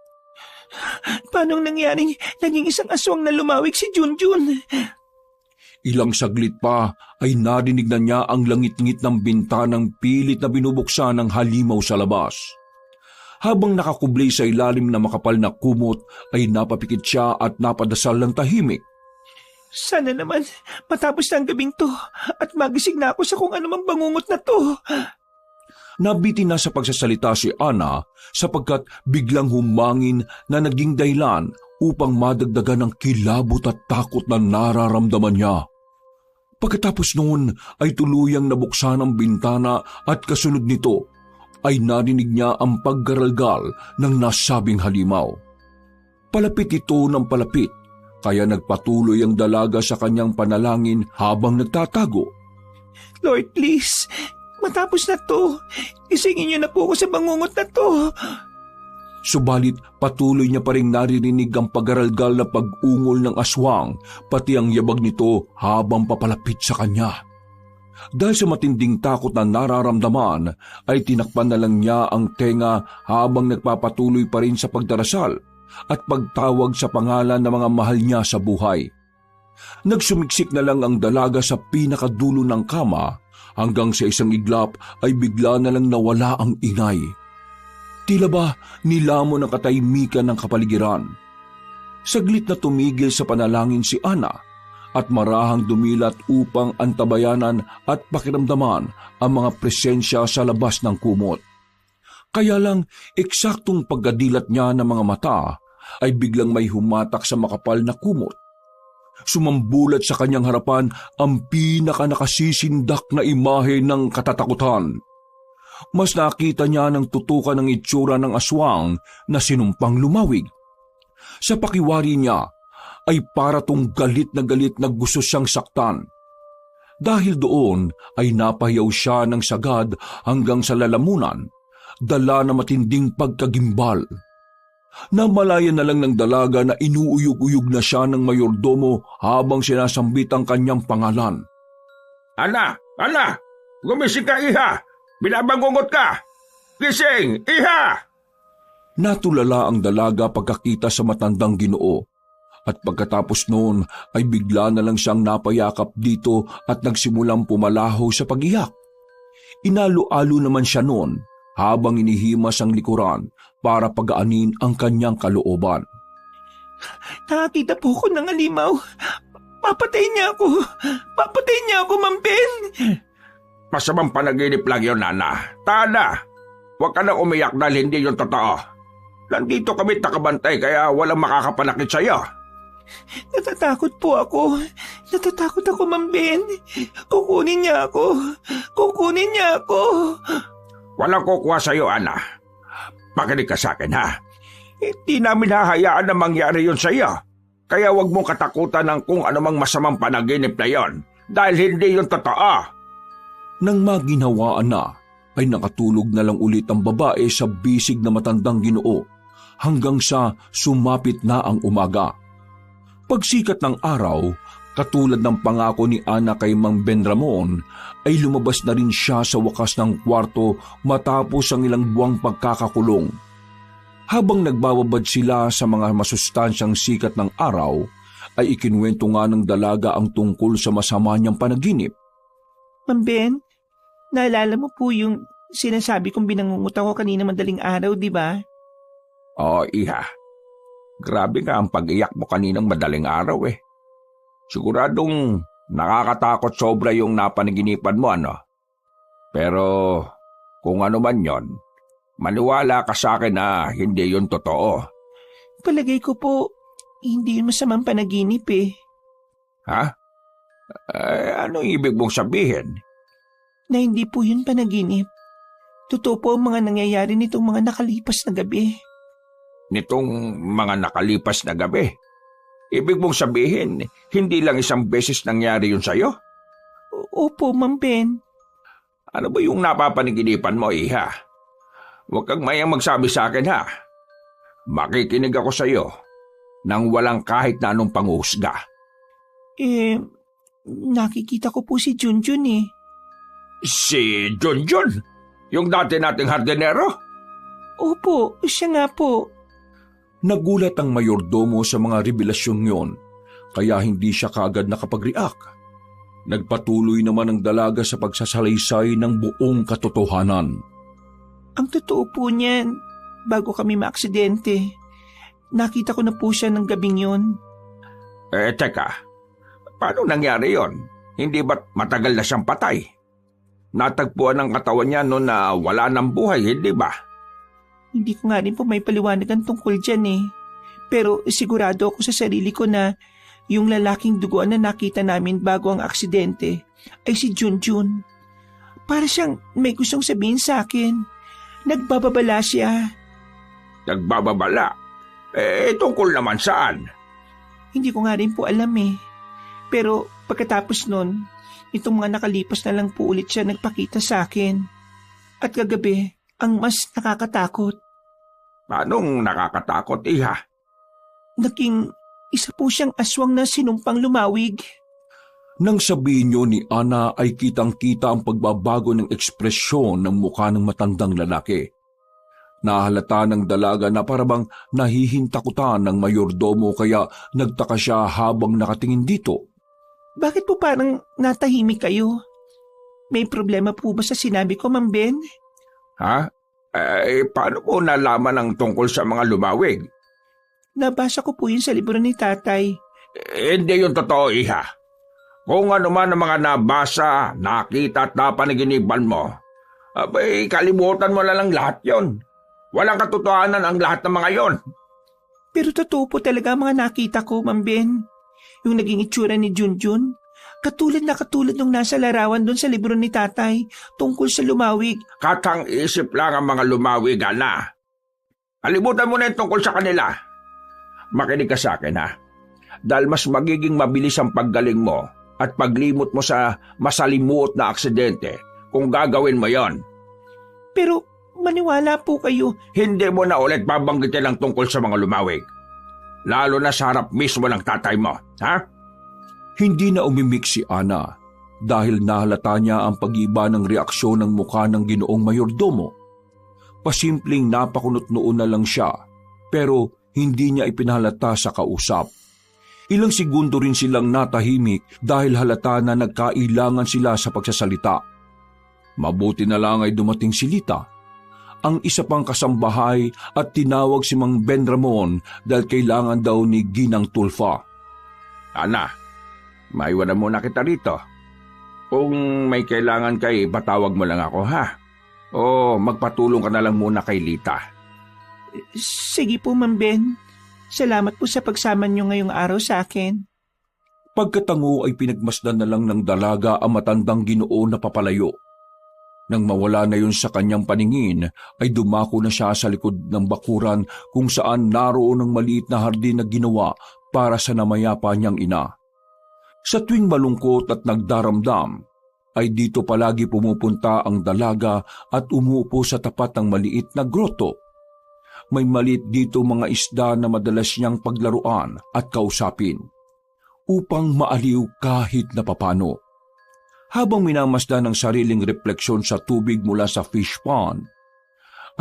Paanong nangyaring naging isang aswang na lumawig si Junjun? Ilang saglit pa ay narinig na niya ang langit-ngit ng bintanang pilit na binubuksan ng halimaw sa labas. Habang nakakubli sa ilalim na makapal na kumot ay napapikit siya at napadasal ng tahimik. Sana naman matapos na ang gabing to at magising na ako sa kung anumang bangungot na to. Nabitin na sa pagsasalita si Ana sapagkat biglang humangin na naging dahilan upang madagdagan ng kilabot at takot na nararamdaman niya. Pagkatapos noon ay tuluyang nabuksan ang bintana at kasunod nito ay narinig niya ang paggaralgal ng nasabing halimaw. Palapit ito ng palapit, kaya nagpatuloy ang dalaga sa kanyang panalangin habang nagtatago. Lord, please, matapos na to, isingin niyo na po ako sa bangungot na to. Subalit patuloy niya pa rin naririnig ang paggaralgal na pag-ungol ng aswang, pati ang yabag nito habang papalapit sa kanya. Dahil sa matinding takot na nararamdaman, ay tinakpan na lang niya ang tenga habang nagpapatuloy pa rin sa pagdarasal at pagtawag sa pangalan ng mga mahal niya sa buhay. Nagsumiksik na lang ang dalaga sa pinakadulo ng kama hanggang sa isang iglap ay bigla na lang nawala ang ingay. Tila ba nilamon ang katahimikan ng kapaligiran? Saglit na tumigil sa panalangin si Ana at marahang dumilat upang antabayanan at pakiramdaman ang mga presensya sa labas ng kumot. Kaya lang eksaktong pagkadilat niya ng mga mata ay biglang may humatak sa makapal na kumot. Sumambulat sa kanyang harapan ang pinaka-nakasisindak na imahe ng katatakutan. Mas nakita niya ng tutukan ng itsura ng aswang na sinumpang lumawig. Sa pakiwari niya ay para tong galit na gusto siyang saktan. Dahil doon ay napahiyaw siya ng sagad hanggang sa lalamunan, dala na matinding pagkagimbal. Namalayan na lang ng dalaga na inuuyog-uyog na siya ng mayordomo habang sinasambit ang kanyang pangalan. Ana! Ana! Gumising ka, iha! Binabangungot ka! Gising! Iha! Natulala ang dalaga pagkakita sa matandang Ginoo at pagkatapos noon ay bigla na lang siyang napayakap dito at nagsimulang pumalaho sa pag-iyak. Inalo-alo naman siya noon habang inihimas ang likuran para pagaanin ang kanyang kalooban. Nakakita po ko ng halimaw. Papatayin niya ako! Papatayin niya ako, Ma'am Ben! Masamang panaginip lang yun, Ana. Tana! Huwag ka na umiyak dahil hindi yun totoo. Nandito kami nakabantay kaya walang makakapanakit sa'yo. Natatakot po ako. Natatakot ako, Ma'am Ben. Kukunin niya ako. Kukunin niya ako. Walang kukuha sa'yo, Ana. Makinig ka sa akin, ha? Hindi namin hahayaan na mangyari yun sa'yo. Kaya huwag mong katakutan ng kung anumang masamang panaginip na yon dahil hindi yun totoo. Nang maginhawaan na, ay nakatulog na lang ulit ang babae sa bisig na matandang Ginoo hanggang sa sumapit na ang umaga. Pagsikat ng araw, katulad ng pangako ni Ana kay Mang Ben Ramon, ay lumabas na rin siya sa wakas ng kwarto matapos ang ilang buwang pagkakakulong. Habang nagbababad sila sa mga masustansyang sikat ng araw, ay ikinuwento nga ng dalaga ang tungkol sa masama niyang panaginip. Ma'am Ben, naalala mo po yung sinasabi kong binangungot ako kanina madaling araw, di ba? Oo, iha. Grabe nga ang pag-iyak mo kaninang madaling araw eh. Siguradong nakakatakot sobra yung napanaginipan mo, ano? Pero kung ano man yon, maniwala ka sa akin na hindi yun totoo. Palagay ko po, hindi yun masamang panaginip eh. Ha? Ano ibig mong sabihin? Na hindi po yun panaginip. Totoo po ang mga nangyayari nitong mga nakalipas na gabi. Nitong mga nakalipas na gabi? Ibig mong sabihin, hindi lang isang beses nangyari yun sa'yo? Opo, Ma'am Ben. Ano ba yung napapaniginipan mo, iha? Huwag kang mayang magsabi sa akin, ha? Makikinig ako sa'yo nang walang kahit na anong panghusga. Nakikita ko po si Junjun eh. Si Junjun? Yung dati nating hardinero? Opo, siya nga po. Nagulat ang mayordomo sa mga revelasyong yon, kaya hindi siya kaagad nakapag-react. Nagpatuloy naman ang dalaga sa pagsasalaysay ng buong katotohanan. Ang totoo po niyan, bago kami maaksidente, nakita ko na po siya ng gabing yon. Teka. Paano nangyari yon? Hindi ba't matagal na siyang patay? Natagpuan ng katawan niya noon na wala ng buhay, hindi ba? Hindi ko nga rin po may paliwanagan tungkol dyan eh. Pero sigurado ako sa sarili ko na yung lalaking duguan na nakita namin bago ang aksidente ay si Junjun. Para siyang may gustong sabihin sa akin. Nagbababala siya. Nagbababala? Tungkol naman saan? Hindi ko nga rin po alam eh. Pero pagkatapos nun, itong mga nakalipas na lang po ulit siya nagpakita sa akin. At kagabi, ang mas nakakatakot. Anong nakakatakot, iha? Naging isa po siyang aswang na sinumpang lumawig. Nang sabihin niyo ni Ana ay kitang-kita ang pagbabago ng ekspresyon ng mukha ng matandang lalaki. Nahalata ng dalaga na parabang nahihintakutan ng mayordomo kaya nagtaka siya habang nakatingin dito. Bakit po parang natahimik kayo? May problema po ba sa sinabi ko, Mang Ben? Ha? Paano mo nalaman ang tungkol sa mga lumawig? Nabasa ko po yun sa libro ni Tatay. Hindi yun totoo, iha. Kung ano man ang mga nabasa, nakita at napanaginipan mo, kalimutan mo na lang lahat yon. Walang katotohanan ang lahat ng mga yon. Pero totoo po talaga ang mga nakita ko, Mang Ben. Yung naging itsura ni Junjun, katulad nung nasa larawan doon sa libro ni Tatay tungkol sa lumawig. Katang isip lang ang mga lumawig, Ana. Kalimutan mo na yung tungkol sa kanila. Makinig ka sa akin, ha? Dahil mas magiging mabilis ang paggaling mo at paglimot mo sa masalimuot na aksidente kung gagawin mo yon. Pero maniwala po kayo. Hindi mo na ulit babanggitin ang tungkol sa mga lumawig. Lalo na sa harap mismo ng tatay mo, ha? Hindi na umimik si Ana dahil nahalata niya ang pag-iba ng reaksyon ng mukha ng ginoong mayordomo. Pasimpleng napakunot noon na lang siya pero hindi niya ipinahalata sa kausap. Ilang segundo rin silang natahimik dahil halata na nagkailangan sila sa pagsasalita. Mabuti na lang ay dumating si Lita, ang isa pang kasambahay at tinawag si Mang Ben Ramon dahil kailangan daw ni Ginang Tulfa. Ana, maiwanan muna kita rito. Kung may kailangan kay, patawag mo lang ako, ha? O magpatulong ka na lang muna kay Lita. Sige po, Mang Ben. Salamat po sa pagsama niyo ngayong araw sa akin. Pagkatango ay pinagmasdan na lang ng dalaga ang matandang Ginoo na papalayo. Nang mawala na yun sa kanyang paningin, ay dumako na siya sa likod ng bakuran kung saan naroon ang maliit na hardin na ginawa para sa namayapa niyang ina. Sa tuwing malungkot at nagdaramdam, ay dito palagi pumupunta ang dalaga at umuupo sa tapat ng maliit na groto. May maliit dito mga isda na madalas niyang paglaruan at kausapin, upang maaliw kahit na papano. Habang minamasdan ng sariling refleksyon sa tubig mula sa fish pond,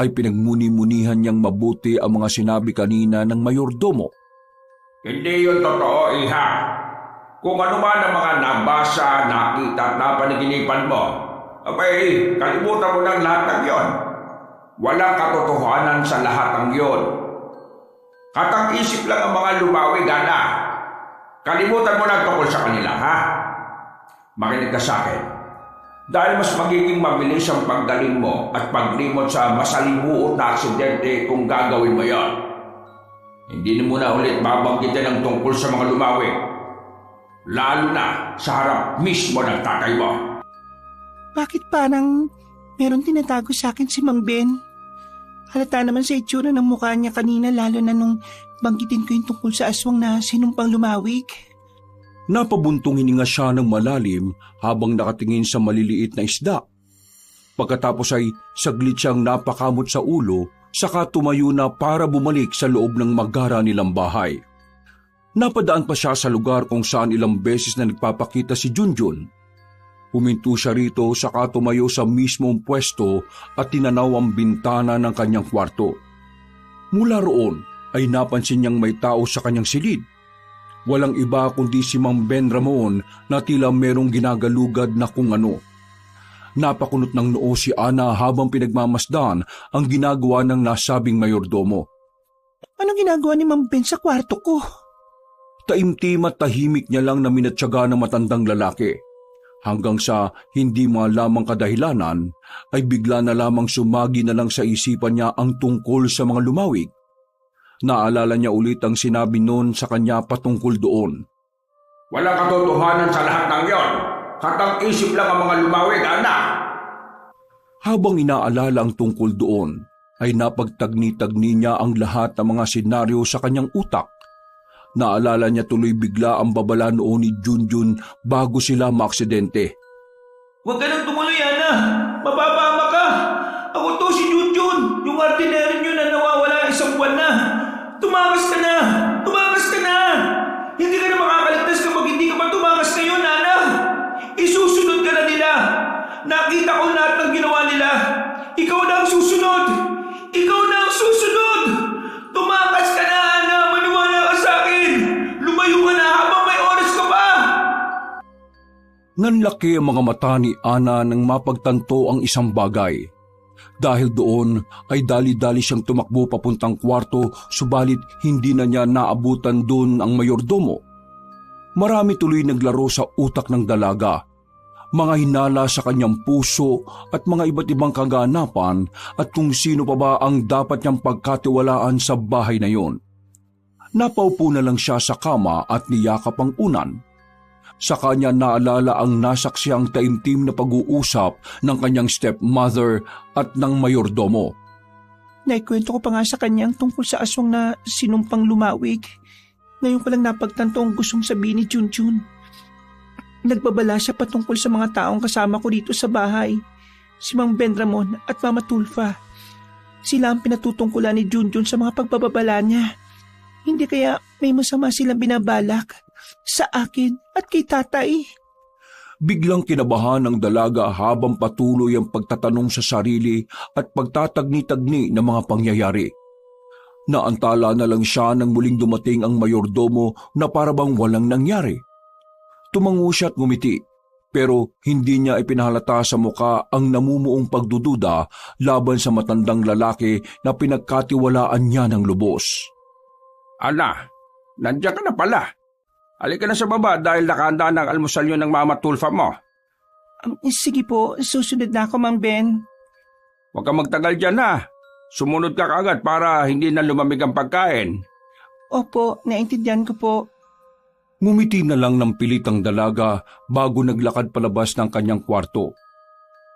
ay pinagmuni-munihan niyang mabuti ang mga sinabi kanina ng mayordomo. Hindi yun totoo, iha. Kung ano man ang mga nabasa, nakita at napanaginipan mo, kalimutan mo ng lahat ng yon. Walang katotohanan sa lahat ng yon. Katang-isip lang ang mga lumawig, Ana. Kalimutan mo na tungkol sa kanila, ha? Makinig ka sa akin. Dahil mas magiging mabilis ang paggaling mo at paglimot sa masalimuot na aksidente kung gagawin mo yon. Hindi mo na ulit babanggitin ang tungkol sa mga lumawig. Lalo na sa harap mismo ng tatay mo. Bakit parang meron tinatago sa akin si Mang Ben? Halata naman sa itsura ng mukha niya kanina lalo na nung banggitin ko yung tungkol sa aswang na sinumpang lumawig. Napabuntong hininga siya ng malalim habang nakatingin sa maliliit na isda. Pagkatapos ay saglit siyang napakamot sa ulo, saka tumayo na para bumalik sa loob ng magara nilang bahay. Napadaan pa siya sa lugar kung saan ilang beses na nagpapakita si Junjun. Huminto siya rito saka tumayo sa mismong pwesto at tinanaw ang bintana ng kanyang kwarto. Mula roon ay napansin niyang may tao sa kanyang silid. Walang iba kundi si Mang Ben Ramon na tila merong ginagalugad na kung ano. Napakunot ng noo si Ana habang pinagmamasdan ang ginagawa ng nasabing mayordomo. Anong ginagawa ni Mang Ben sa kwarto ko? Taimtim at tahimik niya lang na minatyaga ng matandang lalaki. Hanggang sa hindi malamang kadahilanan, ay bigla na lamang sumagi na lang sa isipan niya ang tungkol sa mga lumawig. Naalala niya ulit ang sinabi noon sa kanya patungkol doon. Walang katotohanan sa lahat ng yon. Katang-isip lang ang mga lumawig, anak. Habang inaalala ang tungkol doon, ay napagtagni-tagni niya ang lahat ng mga senaryo sa kanyang utak. Naalala niya tuloy bigla ang babala noon ni Junjun bago sila maaksidente. Huwag ka nang tumuloy, Ana! Mapapama ka! Ako to si Junjun, yung artillery nyo na nawawala isang buwan na! Tumakas ka na! Tumakas ka na! Hindi ka na makakaligtas kapag hindi ka pa tumakas ngayon, Ana! Isusunod ka na nila! Nakita ko lahat ng ginawa nila! Ikaw na ang susunod! Ikaw na ang susunod! Tumakas ka na, Ana! Maniwala ka sa akin! Lumayo ka na habang may oras ka pa! Nanlaki ang mga mata ni Ana nang mapagtanto ang isang bagay. Dahil doon ay dali-dali siyang tumakbo papuntang kwarto, subalit hindi na niya naabutan doon ang mayordomo. Marami tuloy naglaro sa utak ng dalaga. Mga hinala sa kanyang puso at mga iba't ibang kaganapan at kung sino pa ba ang dapat niyang pagkatiwalaan sa bahay na yon. Napaupo na lang siya sa kama at niyakap ang unan. Sa kanya naalala ang nasaksiyang taimtim na pag-uusap ng kanyang stepmother at ng mayordomo. Naikwento ko pa nga sa kanya ang tungkol sa aswang na sinumpang lumawig. Ngayon ko lang napagtanto ang gustong sabihin ni Junjun. Nagbabala siya patungkol sa mga taong kasama ko dito sa bahay. Si Mang Ben Ramon at Mama Tulfa. Sila ang pinatutungkulan ni Junjun sa mga pagbababala niya. Hindi kaya may masama silang binabalak sa akin at kay tatay. Biglang kinabahan ng dalaga habang patuloy ang pagtatanong sa sarili at pagtatagni-tagni ng mga pangyayari. Naantala na lang siya nang muling dumating ang mayordomo na parabang walang nangyari. Tumango siya at ngumiti, pero hindi niya ipinahalata sa muka ang namumuong pagdududa laban sa matandang lalaki na pinagkatiwalaan niya ng lubos. Ana, nandiyan ka na pala. Halika na sa baba dahil nakahanda ng almusal yun ng Mama Tulfa mo. Sige po, susunod na ako, Mang Ben. Huwag kang magtagal dyan ha. Sumunod ka kaagad para hindi na lumamig ang pagkain. Opo, naintindihan ko po. Ngumiti na lang ng pilit ang dalaga bago naglakad palabas ng kanyang kwarto.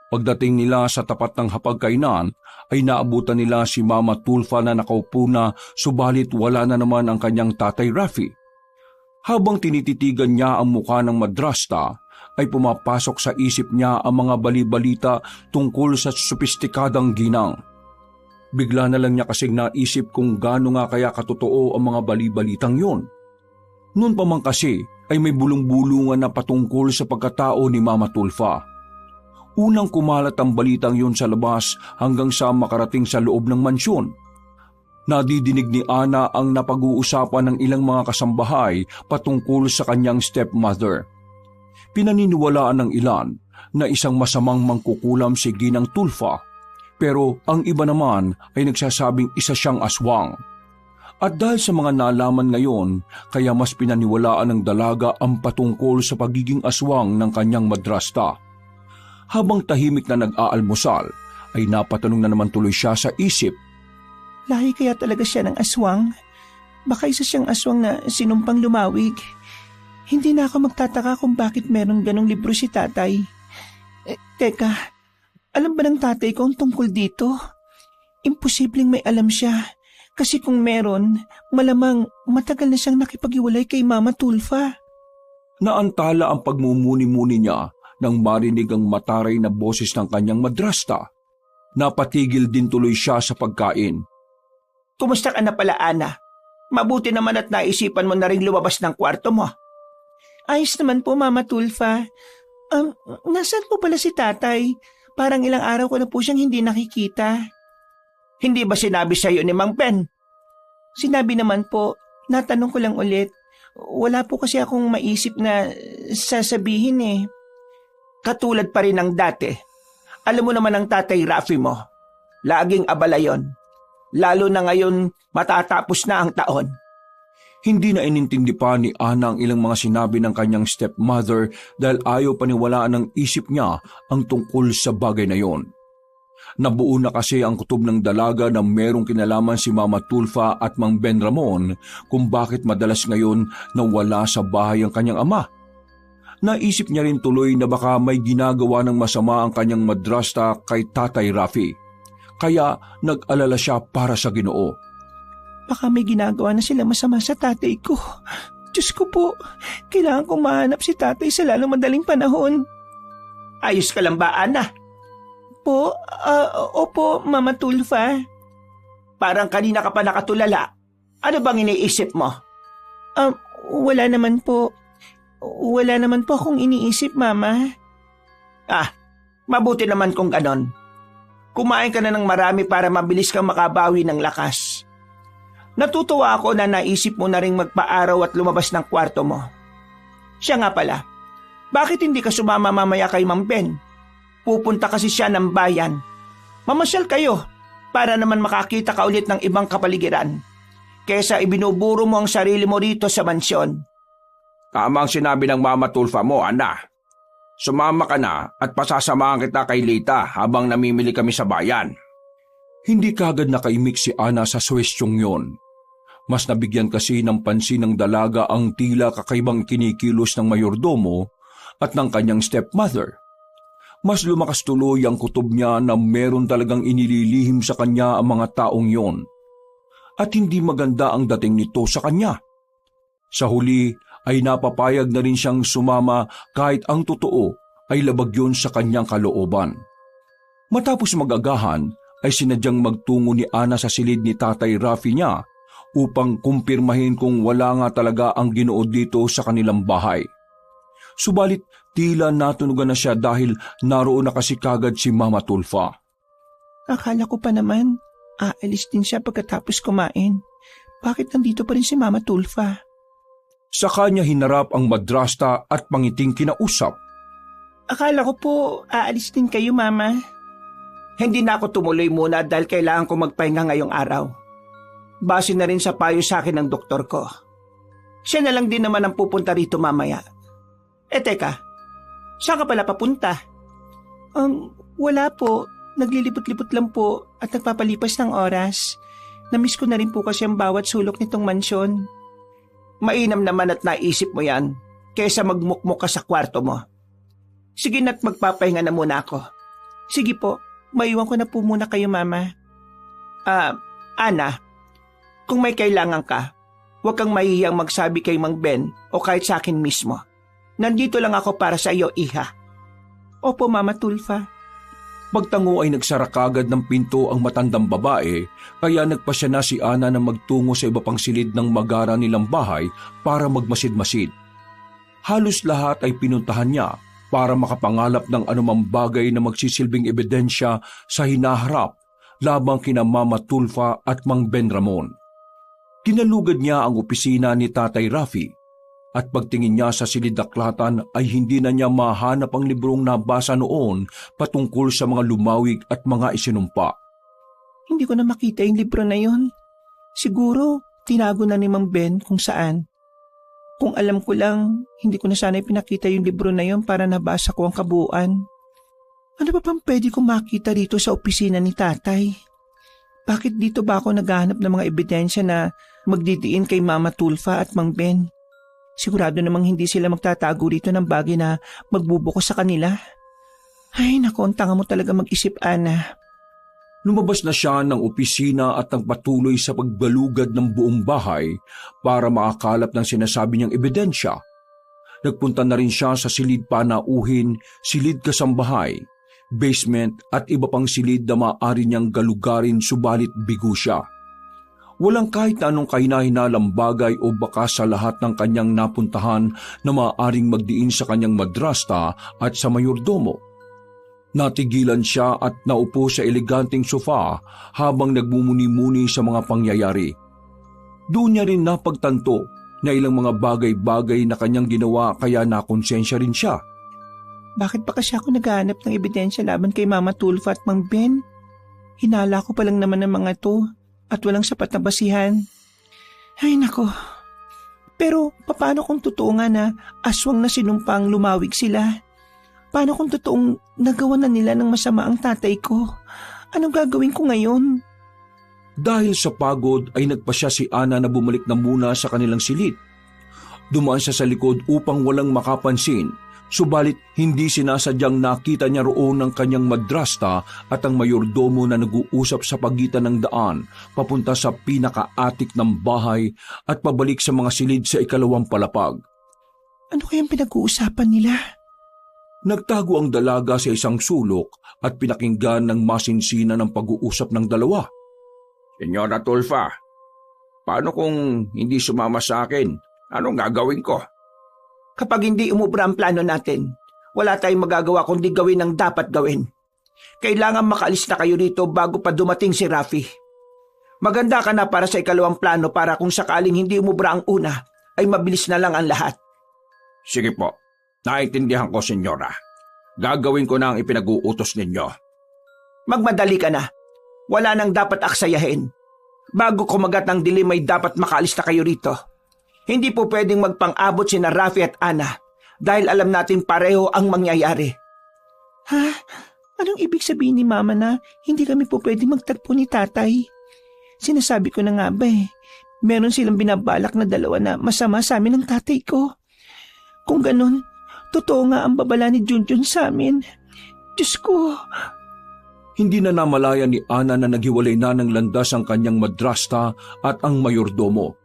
Pagdating nila sa tapat ng hapagkainan ay naabutan nila si Mama Tulfa na nakaupo na subalit wala na naman ang kanyang tatay Rafi. Habang tinititigan niya ang mukha ng madrasta, ay pumapasok sa isip niya ang mga bali-balita tungkol sa sopistikadang ginang. Bigla na lang niya kasing naisip kung gaano nga kaya katotoo ang mga bali-balitang yon. Noon pa man kasi ay may bulong-bulungan na patungkol sa pagkatao ni Mama Tulfa. Unang kumalat ang balitang yon sa labas hanggang sa makarating sa loob ng mansyon. Nadidinig ni Ana ang napag-uusapan ng ilang mga kasambahay patungkol sa kanyang stepmother. Pinaniniwalaan ng ilan na isang masamang mangkukulam si Ginang Tulfa, pero ang iba naman ay nagsasabing isa siyang aswang. At dahil sa mga nalaman ngayon, kaya mas pinaniwalaan ng dalaga ang patungkol sa pagiging aswang ng kanyang madrasta. Habang tahimik na nag-aalmusal, ay napatanong na naman tuloy siya sa isip. Lahi kaya talaga siya ng aswang? Baka isa siyang aswang na sinumpang lumawig. Hindi na ako magtataka kung bakit meron ganong libro si tatay. Teka, alam ba ng tatay ko ang tungkol dito? Imposibleng may alam siya. Kasi kung meron, malamang matagal na siyang nakipag-iwalay kay Mama Tulfa. Naantala ang pagmumuni-muni niya nang marinig ang mataray na boses ng kanyang madrasta. Napatigil din tuloy siya sa pagkain. Kumusta ka na pala, Ana? Mabuti naman at naisipan mo na rin lumabas ng kwarto mo. Ayos naman po, Mama Tulfa. Nasaan po pala si tatay? Parang ilang araw ko na po siyang hindi nakikita. Hindi ba sinabi sa iyo ni Mang Ben? Sinabi naman po, natanong ko lang ulit. Wala po kasi akong maisip na sasabihin eh. Katulad pa rin ng dati. Alam mo naman ang tatay Rafi mo. Laging abala yon. Lalo na ngayon matatapos na ang taon. Hindi na inintindi pa ni Ana ang ilang mga sinabi ng kanyang stepmother dahil ayaw paniwalaan ng isip niya ang tungkol sa bagay na yon. Nabuo na kasi ang kutob ng dalaga na merong kinalaman si Mama Tulfa at Mang Ben Ramon kung bakit madalas ngayon nawala sa bahay ang kanyang ama. Naisip niya rin tuloy na baka may ginagawa ng masama ang kanyang madrasta kay Tatay Rafi. Kaya nag-alala siya para sa Ginoo. Baka may ginagawa na sila masama sa tatay ko. Diyos ko po, kailangan kong mahanap si tatay sa lalong madaling panahon. Ayos ka lang ba, Ana? Opo, Mama Tulfa. Parang kanina ka pa nakatulala. Ano bang iniisip mo? Wala naman po. Wala naman po akong iniisip, Mama. Mabuti naman kung ganon. Kumain ka na ng marami para mabilis kang makabawi ng lakas. Natutuwa ako na naisip mo na ring magpaaraw at lumabas ng kwarto mo. Siya nga pala, bakit hindi ka sumama mamaya kay Mang Ben? Pupunta kasi siya ng bayan. Mamasyal kayo para naman makakita ka ulit ng ibang kapaligiran kesa ibinuburo mo ang sarili mo rito sa mansyon. Tama ang sinabi ng Mama Tulfa mo, Ana. Sumama ka na at pasasamahan kita kay Lita habang namimili kami sa bayan. Hindi kagad nakaimik si Ana sa suwestyong yon. Mas nabigyan kasi ng pansin ng dalaga ang tila kakaibang kinikilos ng mayordomo at ng kanyang stepmother. Mas lumakas tuloy ang kutob niya na meron talagang inililihim sa kanya ang mga taong yon. At hindi maganda ang dating nito sa kanya. Sa huli ay napapayag na rin siyang sumama kahit ang totoo ay labag yun sa kanyang kalooban. Matapos magagahan ay sinadyang magtungo ni Ana sa silid ni Tatay Rafi niya upang kumpirmahin kung wala nga talaga ang Ginoo dito sa kanilang bahay. Subalit tila natunugan na siya dahil naroon na kasi kagad si Mama Tulfa. Akala ko pa naman, aalis din siya pagkatapos kumain. Bakit nandito pa rin si Mama Tulfa? Sa kanya hinarap ang madrasta at pangiting kinausap. Akala ko po aalis din kayo, Mama. Hindi na ako tumuloy muna dahil kailangan ko magpahinga ngayong araw. Base na rin sa payo sa akin ng doktor ko. Siya na lang din naman ang pupunta rito mamaya. Teka, saan ka pala papunta? Wala po. Naglilipot-lipot lang po at nagpapalipas ng oras. Namiss ko na rin po kasi ang bawat sulok nitong mansyon. Mainam naman at naisip mo yan kaysa magmukmuk ka sa kwarto mo. Sige na't magpapahinga na muna ako. Sige po, maiwan ko na po muna kayo, Mama. Ana, kung may kailangan ka, huwag kang mahihiyang magsabi kay Mang Ben o kahit sa akin mismo. Nandito lang ako para sa iyo, iha. Opo, Mama Tulfa. Pagtango ay nagsara kagad ng pinto ang matandang babae, kaya nagpasya na si Ana na magtungo sa iba pang silid ng magara nilang bahay para magmasid-masid. Halos lahat ay pinuntahan niya para makapangalap ng anumang bagay na magsisilbing ebidensya sa hinaharap labang kina Mama Tulfa at Mang Ben Ramon. Tinalugad niya ang opisina ni Tatay Rafi at pagtingin niya sa silid-aklatan ay hindi na niya mahanap ang librong nabasa noon patungkol sa mga lumawig at mga isinumpa. Hindi ko na makita yung libro na yon. Siguro, tinago na ni Mang Ben kung saan. Kung alam ko lang, hindi ko na sana ipinakita yung libro na yon para nabasa ko ang kabuuan. Ano pa pang pwede kong makita rito sa opisina ni Tatay? Bakit dito ba ako naghahanap ng mga ebidensya na magdidiin kay Mama Tulfa at Mang Ben? Sigurado namang hindi sila magtatago rito ng bagay na magbubuko sa kanila. Ay, naku, ang tanga mo talaga mag-isip, Ana. Lumabas na siya ng opisina at nagpatuloy sa pagbalugad ng buong bahay para makakalap ng sinasabi niyang ebidensya. Nagpunta na rin siya sa silid panauhin, silid kasambahay, basement at iba pang silid na maaari niyang galugarin subalit bigo siya. Walang kahit na anong kahina-hinalang bagay o baka sa lahat ng kanyang napuntahan na maaaring magdiin sa kanyang madrasta at sa mayordomo. Natigilan siya at naupo sa eleganteng sofa habang nagmumuni-muni sa mga pangyayari. Doon niya rin napagtanto na ilang mga bagay-bagay na kanyang ginawa kaya nakonsensya rin siya. Bakit pa kasi ako naghahanap ng ebidensya laban kay Mama Tulfa at Mang Ben? Hinala ko pa lang naman ng mga to at walang sapat na basihan. Ay nako, Pero paano kung totoo nga na aswang na sinumpang lumawig sila? Paano kung totoong nagawa na nila ng masama ang tatay ko? Anong gagawin ko ngayon? Dahil sa pagod ay nagpasya si Ana na bumalik na muna sa kanilang silid. Dumaan siya sa likod upang walang makapansin, subalit hindi sinasadyang nakita niya roon ang kanyang madrasta at ang mayordomo na nag-uusap sa pagitan ng daan papunta sa pinaka-atik ng bahay at pabalik sa mga silid sa ikalawang palapag. Ano kayang pinag-uusapan nila? Nagtago ang dalaga sa isang sulok at pinakinggan ng masinsina ng pag-uusap ng dalawa. Senyora Tulfa, paano kung hindi sumama sa akin? Anong gagawin ko? Kapag hindi umubra ang plano natin, wala tayong magagawa kundi gawin ang dapat gawin. Kailangan makaalis na kayo rito bago pa dumating si Rafi. Maganda ka na para sa ikalawang plano para kung sakaling hindi umubra ang una, ay mabilis na lang ang lahat. Sige po, naintindihan ko, senyora. Gagawin ko na ang ipinag-uutos ninyo. Magmadali ka na. Wala nang dapat aksayahin. Bago kumagat ng dilim ay dapat makaalis na kayo rito. Hindi po pwedeng magpang-abot sina Rafi at Ana dahil alam natin pareho ang mangyayari. Ha? Anong ibig sabihin ni Mama na hindi kami po pwedeng magtagpo ni Tatay? Sinasabi ko na nga ba meron silang binabalak na dalawa na masama sa amin ng tatay ko. Kung ganun, totoo nga ang babala ni Junjun sa amin. Diyos ko. Hindi na namalayan ni Ana na naghiwalay na ng landas ang kanyang madrasta at ang mayordomo.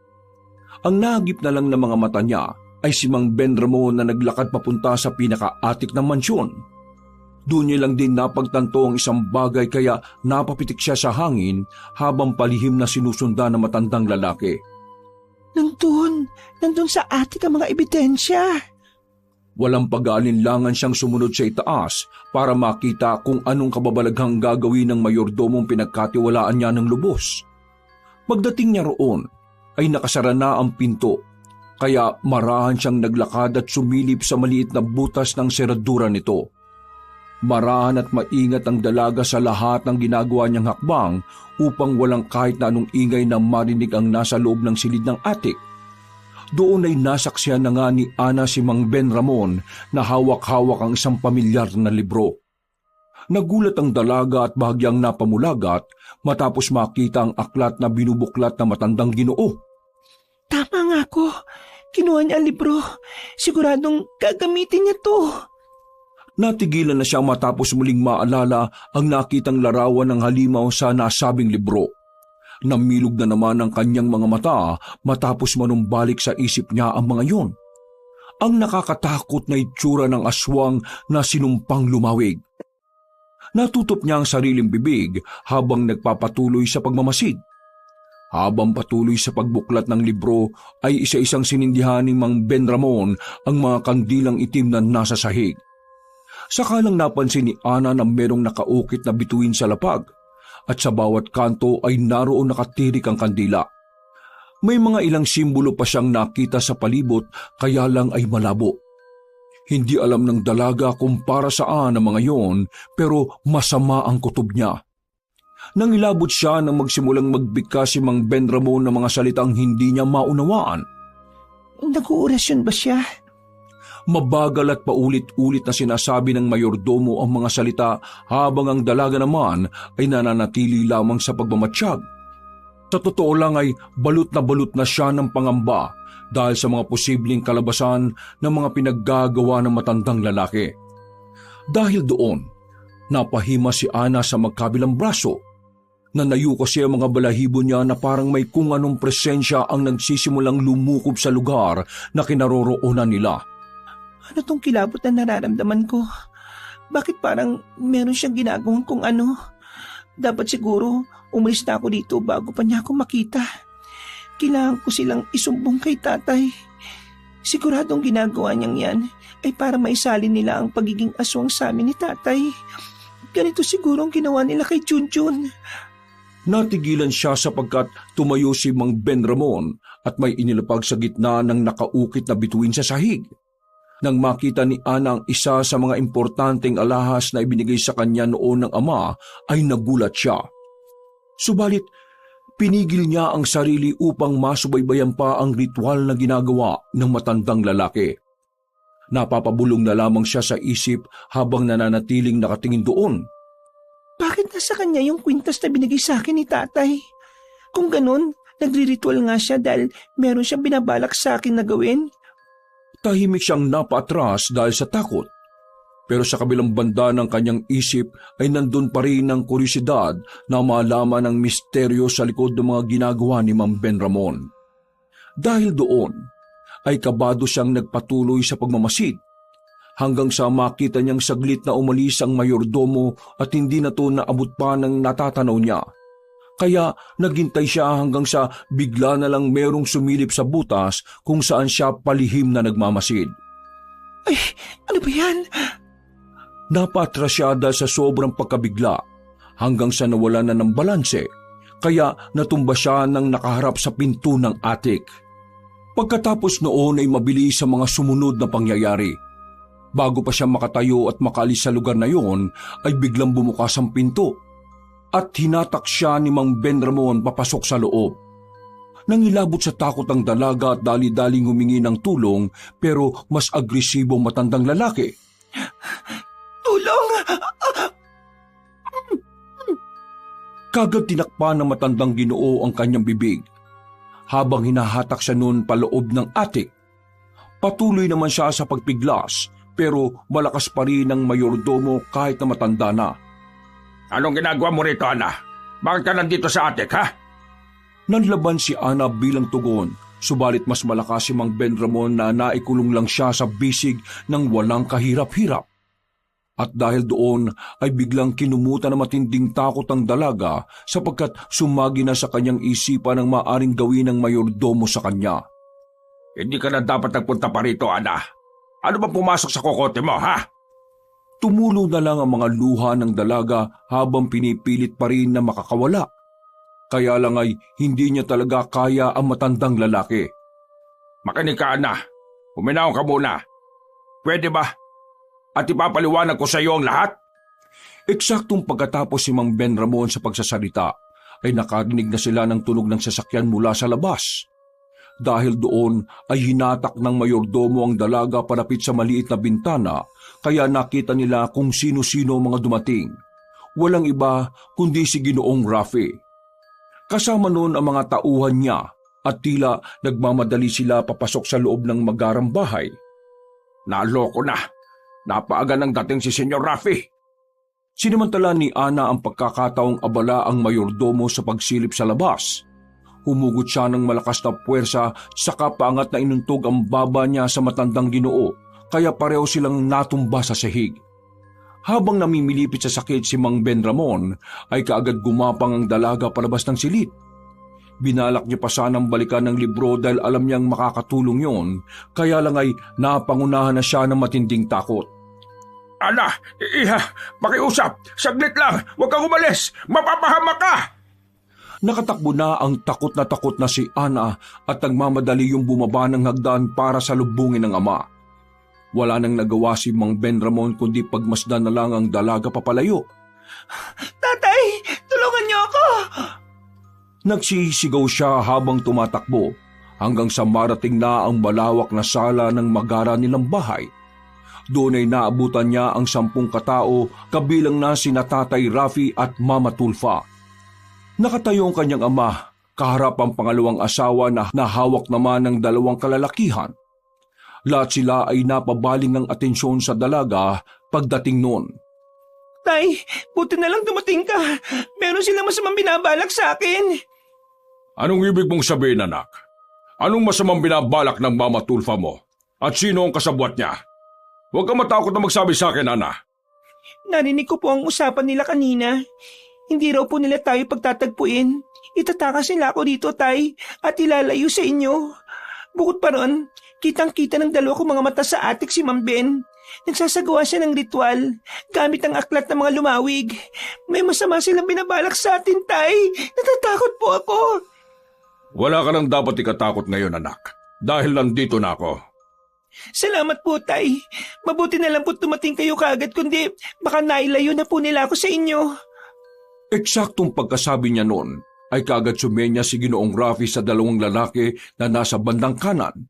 Ang nahagip na lang ng mga mata niya ay si Mang Ben Ramon na naglakad papunta sa pinaka-atik ng mansyon. Doon niya lang din napagtanto ang isang bagay kaya napapitik siya sa hangin habang palihim na sinusundan ng matandang lalaki. Nandun sa atik ang mga ebidensya. Walang pag-aalinlangan siyang sumunod sa itaas para makita kung anong kababalaghang gagawin ng mayordomong pinagkatiwalaan niya ng lubos. Pagdating niya roon, ay nakasara na ang pinto, kaya marahan siyang naglakad at sumilip sa maliit na butas ng seradura nito. Marahan at maingat ang dalaga sa lahat ng ginagawa niyang hakbang upang walang kahit na anong ingay na marinig ang nasa loob ng silid ng atik. Doon ay nasaksihan na nga ni Ana si Mang Ben Ramon na hawak-hawak ang isang pamilyar na libro. Nagulat ang dalaga at bahagyang napamulagat matapos makita ang aklat na binubuklat na matandang Ginoo. Tama nga ako. Kinuha niya ang libro. Siguradong gagamitin niya to. Natigilan na siya matapos muling maalala ang nakitang larawan ng halimaw sa nasabing libro. Namilog na naman ang kanyang mga mata matapos manumbalik sa isip niya ang mga yon. Ang nakakatakot na itsura ng aswang na sinumpang lumawig. Natutop niya ang sariling bibig habang nagpapatuloy sa pagmamasid. Habang patuloy sa pagbuklat ng libro ay isa-isang sinindihan ni Mang Ben Ramon ang mga kandilang itim na nasa sahig. Saka lang napansin ni Ana na merong nakaukit na bituin sa lapag at sa bawat kanto ay naroon nakatirik ang kandila. May mga ilang simbolo pa siyang nakita sa palibot kaya lang ay malabo. Hindi alam ng dalaga kung para saan ang mga yon pero masama ang kutob niya. Nangilabot siya nang magsimulang magbigkas si Mang Ben Ramon ng mga salitang hindi niya maunawaan. Nag-uurasyon ba siya? Mabagal at paulit-ulit na sinasabi ng mayordomo ang mga salita habang ang dalaga naman ay nananatili lamang sa pagmamatsyag. Sa totoo lang ay balot na siya ng pangamba dahil sa mga posibleng kalabasan ng mga pinaggagawa ng matandang lalaki. Dahil doon, napahima si Ana sa magkabilang braso. Nanayo kasi ang mga balahibo niya na parang may kung anong presensya ang nagsisimulang lumukob sa lugar na kinaroroonan nila. Ano tong kilabot na nararamdaman ko? Bakit parang meron siyang ginagawang kung ano? Dapat siguro umalis na ako dito bago pa niya ako makita. Kailangan ko silang isumbong kay tatay. Siguradong ginagawa niyang yan ay para maisalin nila ang pagiging aswang sa amin ni tatay. Ganito siguro ang ginawa nila kay Junjun. Natigilan siya sapagkat tumayo si Mang Ben Ramon at may inilapag sa gitna ng nakaukit na bituin sa sahig. Nang makita ni Ana ang isa sa mga importanteng alahas na ibinigay sa kanya noon ng ama, ay nagulat siya. Subalit, Pinigil niya ang sarili upang masubaybayan pa ang ritual na ginagawa ng matandang lalaki. Napapabulong na lamang siya sa isip habang nananatiling nakatingin doon. Bakit nasa kanya yung kwintas na binigay sa akin ni tatay? Kung ganun, nagri-ritual nga siya dahil meron siyang binabalak sa akin na gawin. Tahimik siyang napaatras dahil sa takot. Pero sa kabilang banda ng kanyang isip ay nandun pa rin ang kuryosidad na malaman ang misteryo sa likod ng mga ginagawa ni Mang Ben Ramon. Dahil doon, ay kabado siyang nagpatuloy sa pagmamasid hanggang sa makita niyang saglit na umalis ang mayordomo at hindi na to naabot pa ng natatanaw niya. Kaya naghintay siya hanggang sa bigla na lang merong sumilip sa butas kung saan siya palihim na nagmamasid. Ay, ano ba yan? Napatras siya dahil sa sobrang pagkabigla hanggang sa nawala na ng balanse, kaya natumba siya nang nakaharap sa pinto ng atik. Pagkatapos noon ay mabilis sa mga sumunod na pangyayari. Bago pa siya makatayo at makalis sa lugar na yon, ay biglang bumukas ang pinto at hinatak siya ni Mang Ben Ramon papasok sa loob. Nangilabot sa takot ang dalaga at dali-daling humingi ng tulong pero mas agresibong matandang lalaki. Tulong! Kagad tinakpan ng matandang Ginoo ang kanyang bibig. Habang hinahatak siya noon paloob ng atik, patuloy naman siya sa pagpiglas pero malakas pa rin ang mayordomo kahit na matanda na. Anong ginagawa mo rito, Ana? Bakit ka nandito sa atik, ha? Nanlaban si Ana bilang tugon, subalit mas malakas si Mang Ben Ramon na naikulong lang siya sa bisig ng walang kahirap-hirap. At dahil doon ay biglang kinumutan na matinding takot ang dalaga sapagkat sumagi na sa kanyang isipan ang maaring gawin ng mayordomo sa kanya. Hindi ka na dapat nagpunta pa rito, Ana. Ano ba pumasok sa kokote mo, ha? Tumulo na lang ang mga luha ng dalaga habang pinipilit pa rin na makakawala. Kaya lang ay hindi niya talaga kaya ang matandang lalaki. Makinig ka, Ana. Huminaw ka muna. Pwede ba? At ipapaliwanag ko sa iyo ang lahat? Eksaktong pagkatapos si Mang Ben Ramon sa pagsasalita, ay nakarinig na sila ng tunog ng sasakyan mula sa labas. Dahil doon ay hinatak ng mayordomo ang dalaga palapit sa maliit na bintana, kaya nakita nila kung sino-sino mga dumating. Walang iba kundi si Ginoong Rafi. Kasama noon ang mga tauhan niya at tila nagmamadali sila papasok sa loob ng magarang bahay. Naloko na. Napaaga ng dating si Senyor Rafi. Sinimantala ni Ana ang pagkakataong abala ang mayordomo sa pagsilip sa labas. Humugot siya ng malakas na puwersa saka paangat na inuntog ang baba niya sa matandang Ginoo, kaya pareho silang natumba sa sahig. Habang namimilipit sa sakit si Mang Ben Ramon, ay kaagad gumapang ang dalaga palabas ng silid. Binalak niya pa sanang balikan ng libro dahil alam niyang makakatulong yon, kaya lang ay napangunahan na siya ng matinding takot. Ana, iha, pakiusap. Saglit lang, huwag kang umalis. Mapapahamak ka! Nakatakbo na ang takot na si Ana at nagmamadali yung bumaba ng hagdan para salubungin ng ama. Wala nang nagawa si Mang Ben Ramon kundi pagmasdan na lang ang dalaga papalayo. Tatay, tulungan niyo ako! Nagsisigaw siya habang tumatakbo hanggang sa marating na ang malawak na sala ng magara nilang bahay. Doon ay naabutan niya ang 10 katao kabilang na sina Tatay Rafi at Mama Tulfa. Nakatayo ang kanyang ama, kaharap ang pangalawang asawa na nahawak naman ng 2 kalalakihan. Lahat sila ay napabaling ng atensyon sa dalaga pagdating noon. Tay, buti na lang dumating ka. Meron silang masamang binabalak sa akin. Anong ibig mong sabihin, anak? Anong masamang binabalak ng Mama Tulfa mo? At sino ang kasabwat niya? Huwag kang matakot na magsabi sa akin, Ana. Narinig ko po ang usapan nila kanina. Hindi raw po nila tayo pagtatagpuin. Itatakas nila ako dito, Tay, at ilalayo sa inyo. Bukod pa ron, kitang-kita ng 2 kong mga mata sa atik si Mang Ben. Nagsasagawa siya ng ritual, gamit ang aklat ng mga lumawig. May masama silang binabalak sa atin, Tay. Natatakot po ako. Wala ka nang dapat ikatakot ngayon, anak. Dahil nandito na ako. Salamat po, Tay. Mabuti na lang po tumating kayo kaagad, kundi baka nailayo na po nila ako sa inyo. Eksaktong pagkasabi niya noon, ay kagad sumenya si Ginoong Rafi sa dalawang lalaki na nasa bandang kanan.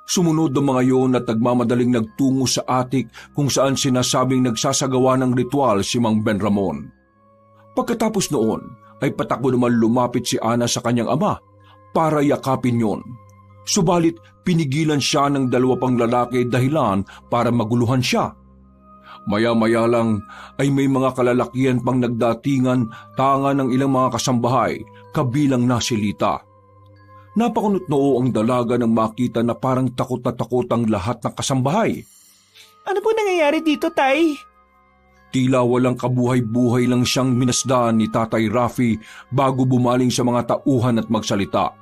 Sumunod ang mga yon at nagmamadaling nagtungo sa atik kung saan sinasabing nagsasagawa ng ritual si Mang Ben Ramon. Pagkatapos noon ay patakbo naman lumapit si Ana sa kanyang ama para yakapin yon. Subalit pinigilan siya ng dalawa pang lalaki dahilan para maguluhan siya. Maya-maya lang ay may mga kalalakihan pang nagdatingan tanga ng ilang mga kasambahay kabilang na si Lita. Napakunot-noo ang dalaga nang makita na parang takot na takot ang lahat ng kasambahay. Ano po nangyayari dito, Tay? Tila walang kabuhay-buhay lang siyang minasdan ni Tatay Rafi bago bumaling sa mga tauhan at magsalita.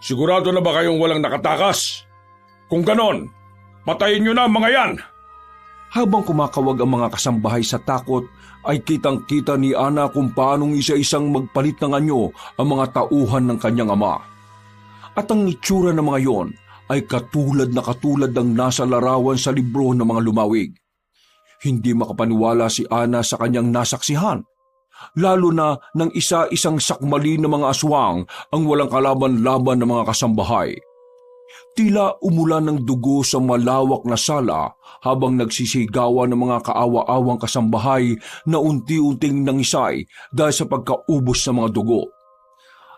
Sigurado na ba kayong walang nakatakas? Kung ganon, patayin nyo na ang mga yan! Habang kumakawag ang mga kasambahay sa takot, ay kitang-kita ni Ana kung paanong isa-isang magpalit ng anyo ang mga tauhan ng kanyang ama. At ang itsura ng mga yon ay katulad ng nasa larawan sa libro ng mga lumawig. Hindi makapaniwala si Ana sa kanyang nasaksihan, lalo na nang isa-isang sakmali ng mga aswang ang walang kalaban-laban ng mga kasambahay. Tila umulan ng dugo sa malawak na sala habang nagsisigawan ng mga kaawa-awang kasambahay na unti-unting nangisay dahil sa pagkaubos sa mga dugo.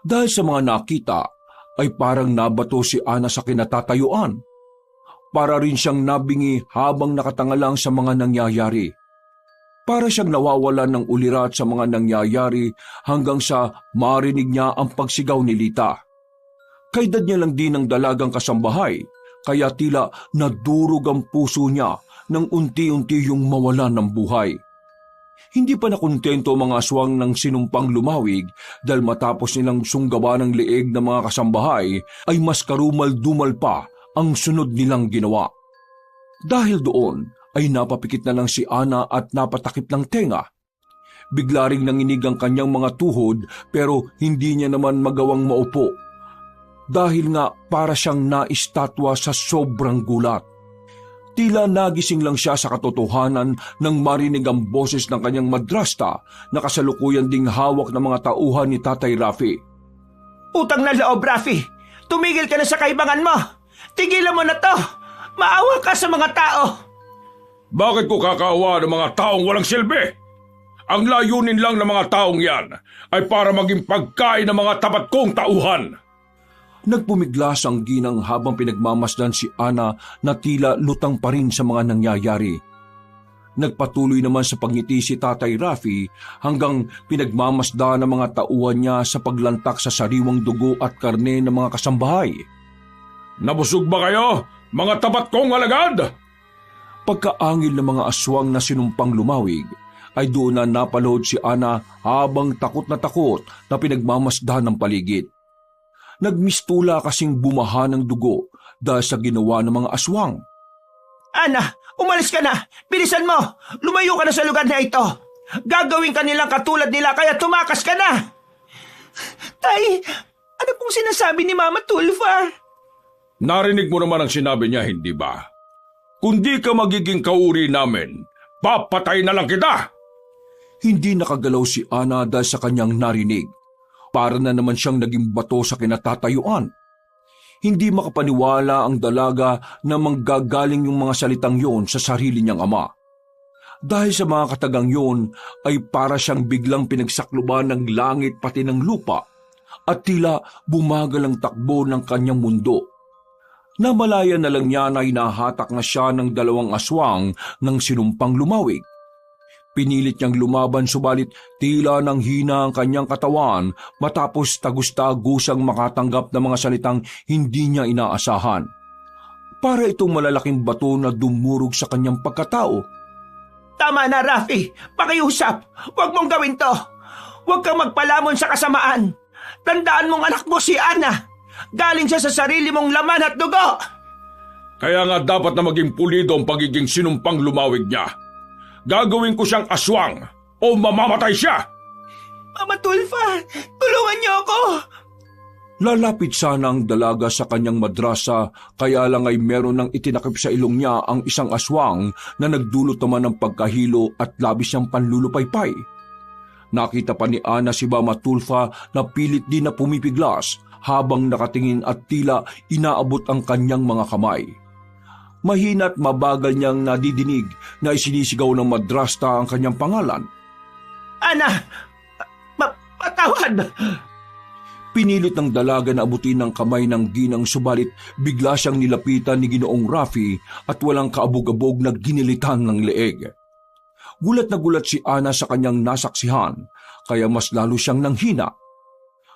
Dahil sa mga nakita, ay parang nabato si Ana sa kinatatayuan. Para rin siyang nabingi habang nakatangalang sa mga nangyayari. Para siyang nawawalan ng ulirat sa mga nangyayari hanggang sa marinig niya ang pagsigaw ni Lita. Kaedad niya lang din ang dalagang kasambahay, kaya tila nadurog ang puso niya nang unti-unti yung mawalan ng buhay. Hindi pa nakontento ang mga aswang ng sinumpang lumawig dahil matapos nilang sunggaban ng leeg ng mga kasambahay ay mas karumal-dumal pa ang sunod nilang ginawa. Dahil doon ay napapikit na lang si Ana at napatakip ng tenga. Bigla ring nanginig ang kanyang mga tuhod pero hindi niya naman magawang maupo. Dahil nga para siyang naistatwa sa sobrang gulat. Tila nagising lang siya sa katotohanan nang marinig ang boses ng kanyang madrasta na kasalukuyan ding hawak ng mga tauhan ni Tatay Rafi. Utang na loob, Rafi! Tumigil ka na sa kaibangan mo! Tigilan mo na to! Maawa ka sa mga tao! Bakit ko kakaawa ng mga taong walang silbi? Ang layunin lang ng mga taong yan ay para maging pagkain ng mga tapat kong tauhan. Nagpumiglas ang ginang habang pinagmamasdan si Ana na tila lutang pa rin sa mga nangyayari. Nagpatuloy naman sa pagngiti si Tatay Rafi hanggang pinagmamasdan ng mga tauhan niya sa paglantak sa sariwang dugo at karne ng mga kasambahay. Nabusog ba kayo, mga tapat kong alagad? Pagkaangil ng mga aswang na sinumpang lumawig, ay doon na napalood si Ana habang takot na pinagmamasdan ng paligid. Nagmistula kasing bumaha ng dugo dahil sa ginawa ng mga aswang. Ana, umalis ka na! Bilisan mo! Lumayo ka na sa lugar na ito! Gagawin ka nilang katulad nila kaya tumakas ka na! Tay, ano pong sinasabi ni Mama Tulfa? Narinig mo naman ang sinabi niya, hindi ba? Kung di ka magiging kauri namin, papatay na lang kita! Hindi nakagalaw si Ana dahil sa kanyang narinig. Para na naman siyang naging bato sa kinatatayuan. Hindi makapaniwala ang dalaga na manggagaling yung mga salitang yon sa sarili niyang ama. Dahil sa mga katagang yon ay para siyang biglang pinagsakluban ng langit pati ng lupa at tila bumagal ang takbo ng kanyang mundo. Namalayan na lang niya na hinahatak na siya ng dalawang aswang ng sinumpang lumawig. Pinilit niyang lumaban subalit tila nang hina ang kanyang katawan matapos tagus-tagusang makatanggap ng mga salitang hindi niya inaasahan. Para itong malalaking bato na dumurog sa kanyang pagkatao. Tama na, Rafi! Pakiusap! Huwag mong gawin to! Huwag kang magpalamon sa kasamaan! Tandaan mong anak mo si Ana! Galing siya sa sarili mong laman at dugo! Kaya nga dapat na maging pulido ang pagiging sinumpang lumawig niya. Gagawin ko siyang aswang o mamamatay siya! Mama Tulfa, tulungan niyo ako! Lalapit sana ang dalaga sa kanyang madrasa kaya lang ay meron ng itinakip sa ilong niya ang isang aswang na nagdulot naman ng pagkahilo at labis niyang panlulupaypay. Nakita pa ni Ana si Mama Tulfa na pilit din na pumipiglas habang nakatingin at tila inaabot ang kanyang mga kamay. Mahina at mabagal niyang nadidinig na isinisigaw ng madrasta ang kanyang pangalan. Ana! Patawad! Pinilit ng dalaga na abutin ng kamay ng ginang subalit bigla siyang nilapitan ni Ginoong Rafi at walang kaabog-abog na ginilitan ng leeg. Gulat na gulat si Ana sa kanyang nasaksihan, kaya mas lalo siyang nanghina.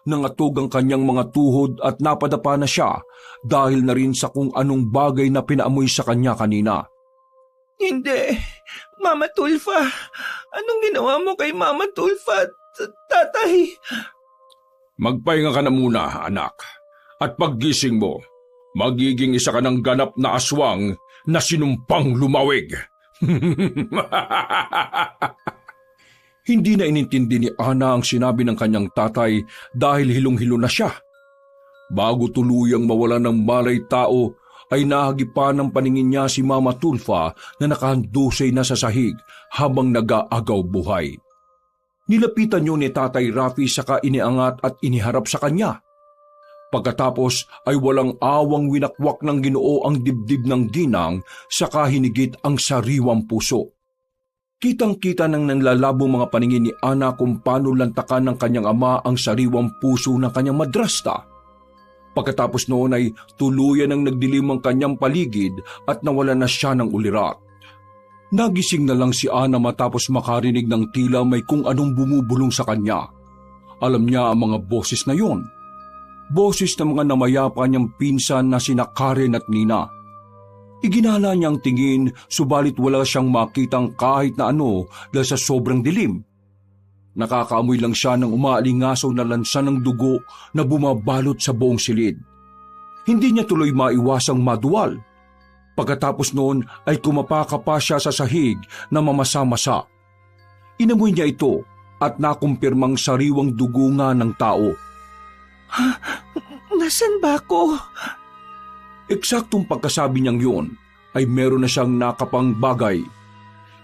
Nangatog ang kanyang mga tuhod at napadapa na siya dahil na rin sa kung anong bagay na pinaamoy sa kanya kanina. Hindi. Mama Tulfa, anong ginawa mo kay Mama Tulfa at tatay? Magpahinga ka na muna, anak. At paggising mo, magiging isa ka ng ganap na aswang na sinumpang lumawig. Hindi na inintindi ni Ana ang sinabi ng kanyang tatay dahil hilong-hilo na siya. Bago tuluyang mawala ng malay tao, ay nahagipan ng paningin niya si Mama Tulfa na nakahandusay na sa sahig habang nag-aagaw buhay. Nilapitan niyo ni Tatay Rafi saka iniangat at iniharap sa kanya. Pagkatapos ay walang awang winakwak ng Ginoo ang dibdib ng ginang saka hinigit ang sariwang puso. Kitang-kita ng nanlalabong mga paningin ni Ana kung paano lantakan ng kanyang ama ang sariwang puso ng kanyang madrasta. Pagkatapos noon ay tuluyan ang nagdilim ang kanyang paligid at nawala na siya ng ulirat. Nagising na lang si Ana matapos makarinig ng tila may kung anong bumubulong sa kanya. Alam niya ang mga boses na yon. Boses ng mga namayapa niyang pinsan na sina Karen at Nina. Iginala niya ang tingin subalit wala siyang makitang kahit na ano dahil sa sobrang dilim. Nakakaamoy lang siya ng umaalingasaw na lansa ng dugo na bumabalot sa buong silid. Hindi niya tuloy maiwasang maduwal. Pagkatapos noon ay kumapaka pa siya sa sahig na mamasa-masa. Inamoy niya ito at nakumpirmang sariwang dugo nga ng tao. Nasaan ba ako? Eksaktong pagkasabi niyang yun ay meron na siyang nakapang bagay.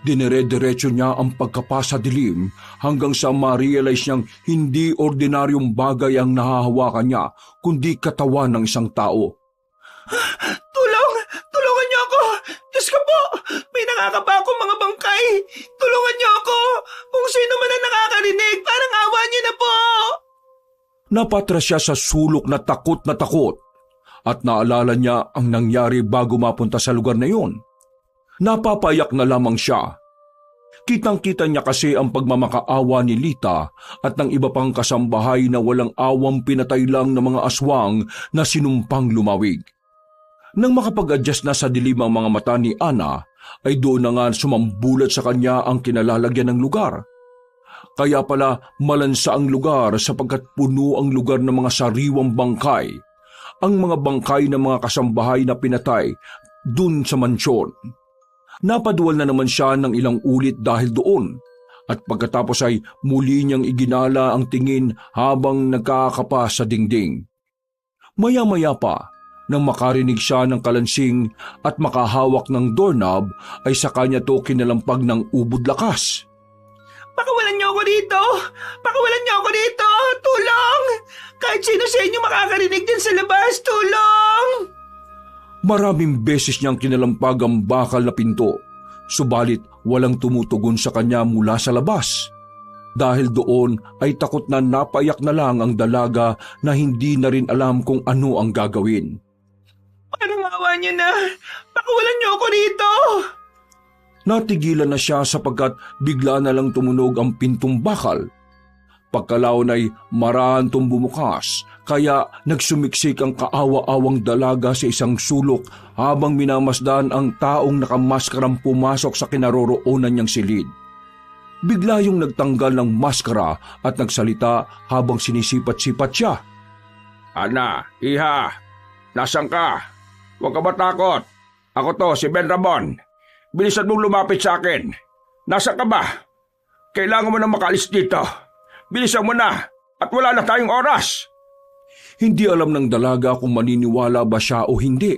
Dinere-diretso niya ang pagkapa sa dilim hanggang sa ma-realize niyang hindi ordinaryong bagay ang nahahawakan niya kundi katawan ng isang tao. Tulungan niyo ako! Diyos ko po! May nakakapa akong mga bangkay! Tulungan niyo ako! Kung sino man ang nakakarinig, parang awa niyo na po! Napatras siya sa sulok na takot at naalala niya ang nangyari bago mapunta sa lugar na iyon. Napapayak na lamang siya. Kitang-kita niya kasi ang pagmamakaawa ni Lita at ng iba pang kasambahay na walang awang pinatay lang ng mga aswang na sinumpang lumawig. Nang makapag-adjust na sa dilim ang mga mata ni Ana, ay doon na nga sumambulat sa kanya ang kinalalagyan ng lugar. Kaya pala malansa ang lugar sapagkat puno ang lugar ng mga sariwang bangkay. Ang mga bangkay ng mga kasambahay na pinatay dun sa mansyon. Napaduwal na naman siya ng ilang ulit dahil doon at pagkatapos ay muli niyang iginala ang tingin habang nagkakapa sa dingding. Maya-maya pa, nang makarinig siya ng kalansing at makahawak ng doorknob ay sa kanya to kinalampag ng ubod lakas. Pakawalan niyo ako dito! Pakawalan niyo ako dito! Tulong! Kahit sino sa inyo makakarinig din sa labas, tulong! Maraming beses niyang kinalampag ang bakal na pinto, subalit walang tumutugon sa kanya mula sa labas. Dahil doon ay takot na napayak na lang ang dalaga na hindi na rin alam kung ano ang gagawin. Parang awa niyo na! Pakawalan niyo ako dito! Natigilan na siya sapagkat bigla na lang tumunog ang pintong bakal. Pagkalaon ay marahantong bumukas, kaya nagsumiksik ang kaawa-awang dalaga sa isang sulok habang minamasdan ang taong nakamaskarang pumasok sa kinaroroonan niyang silid. Bigla yung nagtanggal ng maskara at nagsalita habang sinisipat-sipat siya. Ana, iha, nasan ka? Huwag ka matakot. Ako to, si Ben Ramon. Bilisan mong lumapit sa akin. Nasaan ka ba? Kailangan mo na makaalis dito. Bilisan mo na at wala na tayong oras. Hindi alam ng dalaga kung maniniwala ba siya o hindi.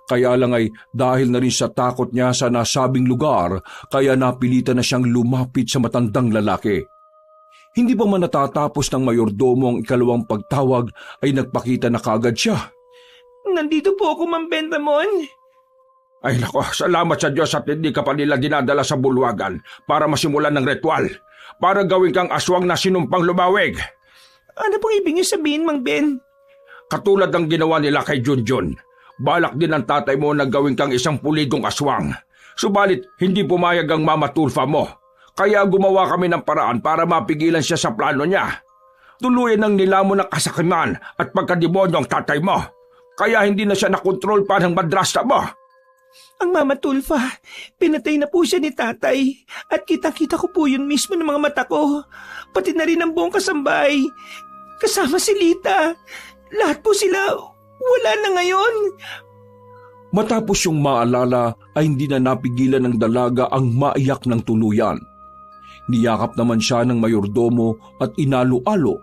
Kaya lang ay dahil na rin sa takot niya sa nasabing lugar, kaya napilitan na siyang lumapit sa matandang lalaki. Hindi pa man natatapos ng mayordomo ang ikalawang pagtawag ay nagpakita na kaagad siya. Nandito po ako, Mang Ben Ramon. Ay nako, salamat sa Diyos at hindi ka pa nila dinadala sa bulwagan para masimulan ng ritual. Para gawin kang aswang na sinumpang lumawig. Ano pong ibig niyo sabihin, Mang Ben? Katulad ng ginawa nila kay Junjun. Balak din ng tatay mo na gawin kang isang pulidong aswang. Subalit, hindi pumayag ang Mama Tulfa mo. Kaya gumawa kami ng paraan para mapigilan siya sa plano niya. Tuluyan ng nilamon ng kasakiman at pagkademonyo ang tatay mo. Kaya hindi na siya nakontrol pa ng madrasta mo. Ang Mama Tulfa, pinatay na po siya ni tatay. At kitang-kita ko po yun mismo ng mga mata ko. Pati na rin ang buong kasambahay. Kasama si Lita. Lahat po sila wala na ngayon. Matapos yung maalala ay hindi na napigilan ng dalaga ang maiyak ng tuluyan. Niyakap naman siya ng mayordomo at inalo-alo,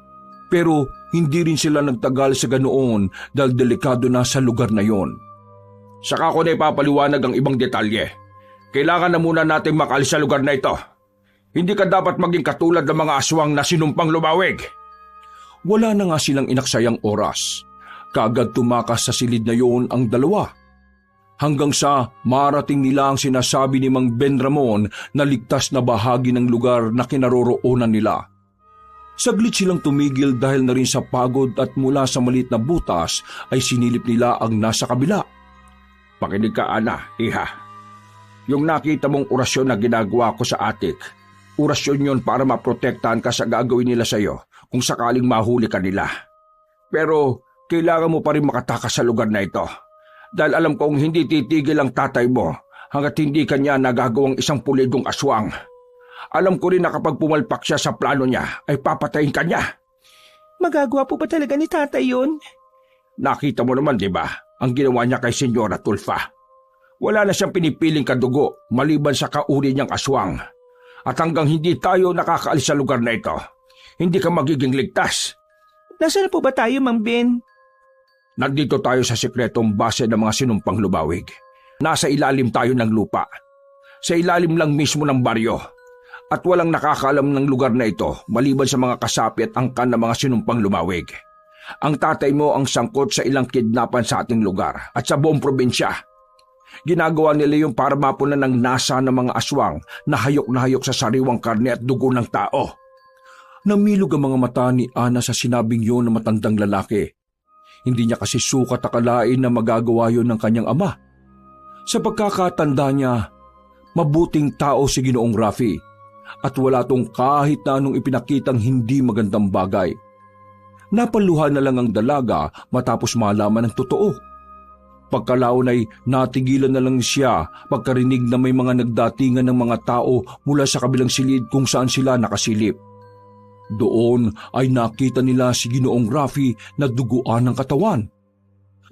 pero hindi rin sila nagtagal sa ganoon dahil delikado na sa lugar na yon. Saka ko na ipapaliwanag ang ibang detalye. Kailangan na muna natin makalis sa lugar na ito. Hindi ka dapat maging katulad ng mga aswang na sinumpang lumawig. Wala na nga silang inaksayang oras. Kaagad tumakas sa silid na yon ang dalawa. Hanggang sa marating nila ang sinasabi ni Mang Ben Ramon na ligtas na bahagi ng lugar na kinaroroonan nila. Saglit silang tumigil dahil na rin sa pagod at mula sa maliit na butas ay sinilip nila ang nasa kabila. Pakinig ka, Ana, iha. Yung nakita mong orasyon na ginagawa ko sa atik, orasyon yon para maprotektahan ka sa gagawin nila sa iyo kung sakaling mahuli ka nila. Pero kailangan mo pa rin makatakas sa lugar na ito. Dahil alam kong hindi titigil ang tatay mo hanggat hindi kanya nagagawang isang pulidong aswang. Alam ko rin na kapag pumalpak siya sa plano niya, ay papatayin kanya. Magagawa po ba talaga ni tatay yun? Nakita mo naman, di ba, ang ginawa niya kay Senyora Tulfa. Wala na siyang pinipiling kadugo maliban sa kauri niyang aswang. At hanggang hindi tayo nakakaalis sa lugar na ito, hindi ka magiging ligtas. Nasaan na po ba tayo, Mang Ben? Nandito tayo sa sikretong base ng mga sinumpang lumawig. Nasa ilalim tayo ng lupa. Sa ilalim lang mismo ng baryo. At walang nakakaalam ng lugar na ito maliban sa mga kasapi at angkan ng mga sinumpang lumawig. Ang tatay mo ang sangkot sa ilang kidnapan sa ating lugar at sa buong probinsya. Ginagawa nila yung para mapunan ng nasa ng mga aswang na hayok sa sariwang karne at dugo ng tao. Namilog ang mga mata ni Ana sa sinabing yun ng matandang lalaki. Hindi niya kasi sukat akalain na magagawa yon ng kanyang ama. Sa pagkakatanda niya, mabuting tao si Ginoong Rafi at wala tong kahit na anong ipinakitang hindi magandang bagay. Napaluha na lang ang dalaga matapos malaman ng totoo. Pagkalaon ay natigilan na lang siya pagkarinig na may mga nagdatingan ng mga tao mula sa kabilang silid kung saan sila nakasilip. Doon ay nakita nila si Ginoong Rafi na duguan ng katawan.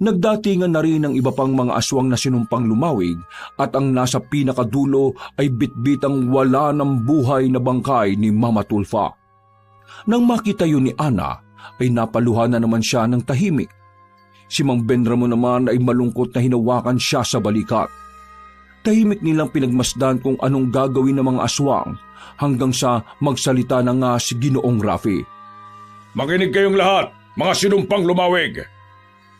Nagdatingan na rin ang iba pang mga aswang na sinumpang lumawig at ang nasa pinakadulo ay bitbitang wala ng buhay na bangkay ni Mama Tulfa. Nang makita yun ni Ana ay napaluha na naman siya ng tahimik. Si Mang Ben Ramon naman ay malungkot na hinawakan siya sa balikat. Tahimik nilang pinagmasdan kung anong gagawin ng mga aswang hanggang sa magsalita na nga si Ginoong Rafi. Makinig kayong lahat, mga sinumpang lumawig.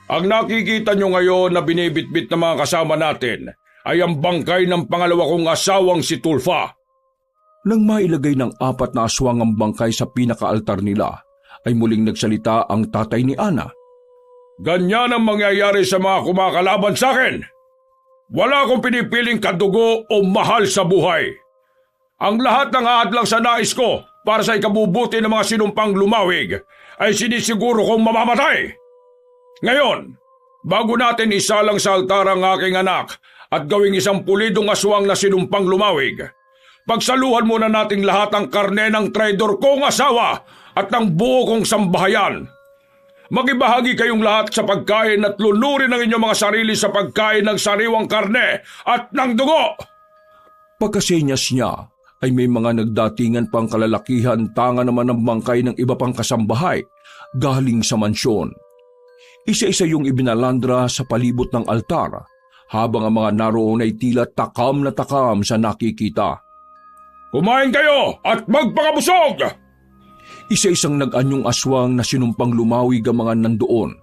Ang nakikita nyo ngayon na binibitbit ng mga kasama natin ay ang bangkay ng pangalawa kong asawang si Tulfa. Nang mailagay ng 4 na aswang ang bangkay sa pinakaaltar nila, ay muling nagsalita ang tatay ni Ana. Ganyan ang mangyayari sa mga kumakalaban sa akin. Wala akong pinipiling kadugo o mahal sa buhay. Ang lahat ng haadlang sa nais ko para sa ikabubuti ng mga sinumpang lumawig ay sinisiguro kong mamamatay. Ngayon, bago natin isalang sa altar ang aking anak at gawing isang pulidong aswang na sinumpang lumawig, pagsaluhan muna nating lahat ang karne ng traidor kong asawa at ng buo kong sambahayan. Magibahagi kayong lahat sa pagkain at lunurin ang inyong mga sarili sa pagkain ng sariwang karne at ng dugo. Pagkasenyas niya ay may mga nagdatingan pang kalalakihan tanga naman ng bangkay ng iba pang kasambahay galing sa mansyon. Isa-isa yung ibinalandra sa palibot ng altar habang ang mga naroon ay tila takam na takam sa nakikita. Kumain kayo at magpakabusog! Isa-isang nag-anyong aswang na sinumpang lumawig ang mga nandoon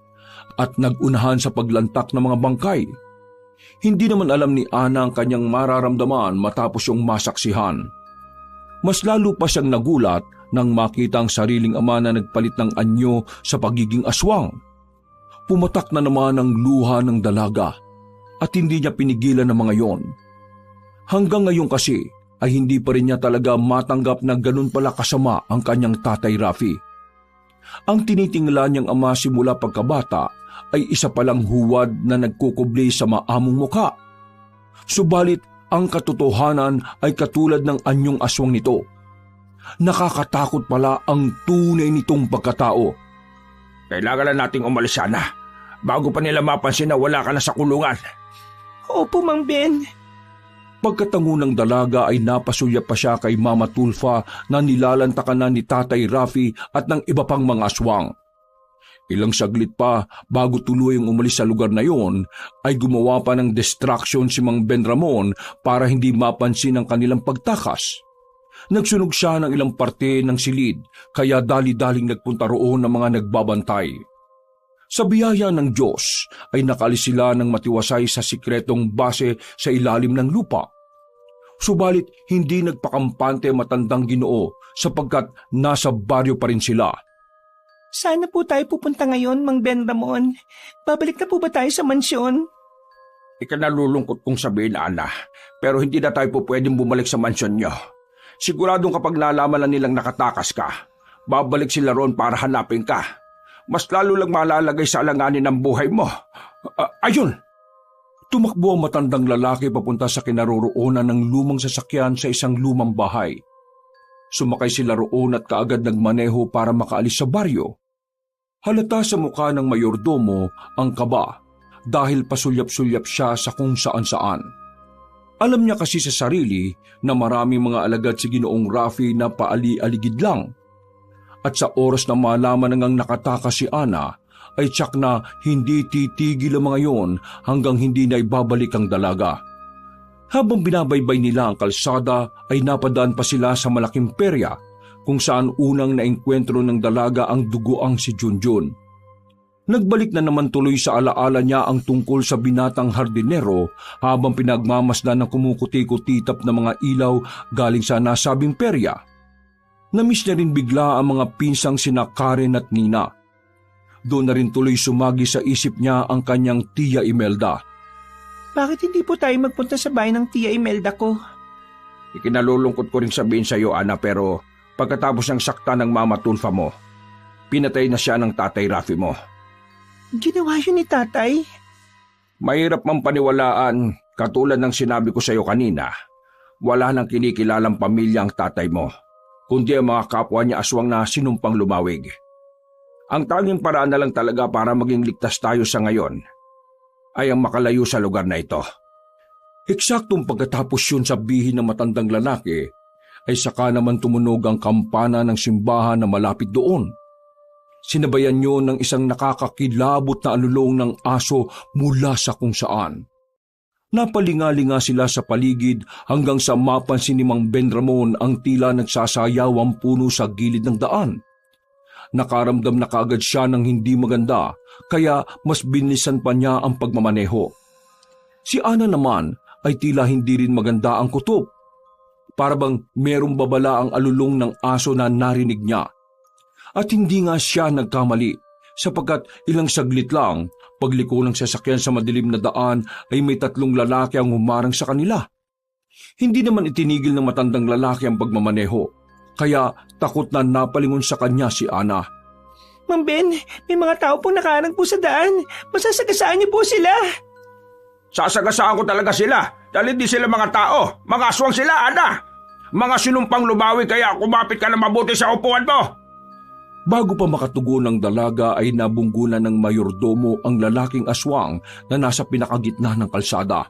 at nag-unahan sa paglantak ng mga bangkay. Hindi naman alam ni Ana ang kanyang mararamdaman matapos yung masaksihan. Mas lalo pa siyang nagulat nang makita ang sariling ama na nagpalit ng anyo sa pagiging aswang. Pumatak na naman ang luha ng dalaga at hindi niya pinigilan ang mga yon. Hanggang ngayon kasi ay hindi pa rin niya talaga matanggap na ganun pala kasama ang kanyang tatay Rafi. Ang tinitingala niyang ama simula pagkabata ay isa palang huwad na nagkukubli sa maamong muka. Subalit ang katotohanan ay katulad ng anyong aswang nito. Nakakatakot pala ang tunay nitong pagkatao. Kailangan na nating umalis sana bago pa nila mapansin na wala ka na sa kulungan. Opo, Mang Ben. Pagkatango ng dalaga ay napasuya pa siya kay Mama Tulfa na nilalantakan na ni Tatay Rafi at ng iba pang mga aswang. Ilang saglit pa bago tuluyang umalis sa lugar na yon ay gumawa pa ng distraction si Mang Ben Ramon para hindi mapansin ang kanilang pagtakas. Nagsunog siya ng ilang parte ng silid kaya dali-daling nagpunta roon ng mga nagbabantay. Sa biyaya ng Diyos ay nakalis sila ng matiwasay sa sikretong base sa ilalim ng lupa. Subalit hindi nagpakampante matandang Ginoo sapagkat nasa baryo pa rin sila. Sana po tayo pupunta ngayon, Mang Ben Ramon. Babalik na po ba tayo sa mansyon? Ikanalulungkot kong sabihin, Ana, pero hindi na tayo po pwedeng bumalik sa mansyon niyo. Siguradong kapag nalaman na nilang nakatakas ka, babalik sila roon para hanapin ka. Mas lalo lang malalagay sa alanganin ang buhay mo. Ayun! Tumakbo ang matandang lalaki papunta sa kinaroroonan ng lumang sasakyan sa isang lumang bahay. Sumakay sila roon at kaagad nagmaneho para makaalis sa baryo. Halata sa mukha ng mayordomo ang kaba dahil pasulyap-sulyap siya sa kung saan-saan. Alam niya kasi sa sarili na maraming mga alagad si Ginoong Rafi na paali-aligid lang. At sa oras na malaman nang nakatakas si Ana, ay tiyak na hindi titigil ang mga yon hanggang hindi na ibabalik ang dalaga. Habang binabaybay nila ang kalsada ay napadaan pa sila sa malaking perya kung saan unang naengkwentro ng dalaga ang dugoang si Junjun. Nagbalik na naman tuloy sa alaala niya ang tungkol sa binatang hardinero habang pinagmamasdan ng kumukuti-kutitap na mga ilaw galing sa nasabing perya. Namiss niya rin bigla ang mga pinsang sina Karen at Nina. Doon na rin tuloy sumagi sa isip niya ang kanyang tiya Imelda. Bakit hindi po tayo magpunta sa bahay ng tiya Imelda ko? Ikinalulungkot ko rin sabihin sa iyo, Ana, pero pagkatapos ng sakta ng Mama Tulfa mo, pinatay na siya ng Tatay Rafi mo. Ginawa yun ni tatay? Mahirap mang paniwalaan, katulad ng sinabi ko sa iyo kanina, wala nang kinikilalang pamilya ang tatay mo, kundi ang mga kapwa niya aswang na sinumpang lumawig. Ang tanging paraan na lang talaga para maging ligtas tayo sa ngayon ay ang makalayo sa lugar na ito. Eksaktong pagkatapos yun sabihin ng matandang lalaki, ay saka naman tumunog ang kampana ng simbahan na malapit doon. Sinabayan niyo ng isang nakakakilabot na alulong ng aso mula sa kung saan. Napalingalinga sila sa paligid hanggang sa mapansin ni Mang Ben Ramon ang tila nagsasayawang puno sa gilid ng daan. Nakaramdam na kaagad siya ng hindi maganda kaya mas binisan pa niya ang pagmamaneho. Si Ana naman ay tila hindi rin maganda ang kutob. Para bang merong babala ang alulong ng aso na narinig niya. At hindi nga siya nagkamali sapagkat ilang saglit lang pagliko ng sasakyan sa madilim na daan ay may 3 lalaki ang humarang sa kanila. Hindi naman itinigil ng matandang lalaki ang pagmamaneho kaya takot na napalingon sa kanya si Ana. Mang Ben, may mga tao pong nakaharang po sa daan. Masasagasaan niyo po sila. Sasagasaan ko talaga sila dahil hindi sila mga tao. Mga aswang sila, Ana. Mga sinumpang lumawi kaya kumapit ka na mabuti sa upuan mo. Bago pa makatugon ng dalaga ay nabunggunan ng mayordomo ang lalaking aswang na nasa pinakagitna ng kalsada.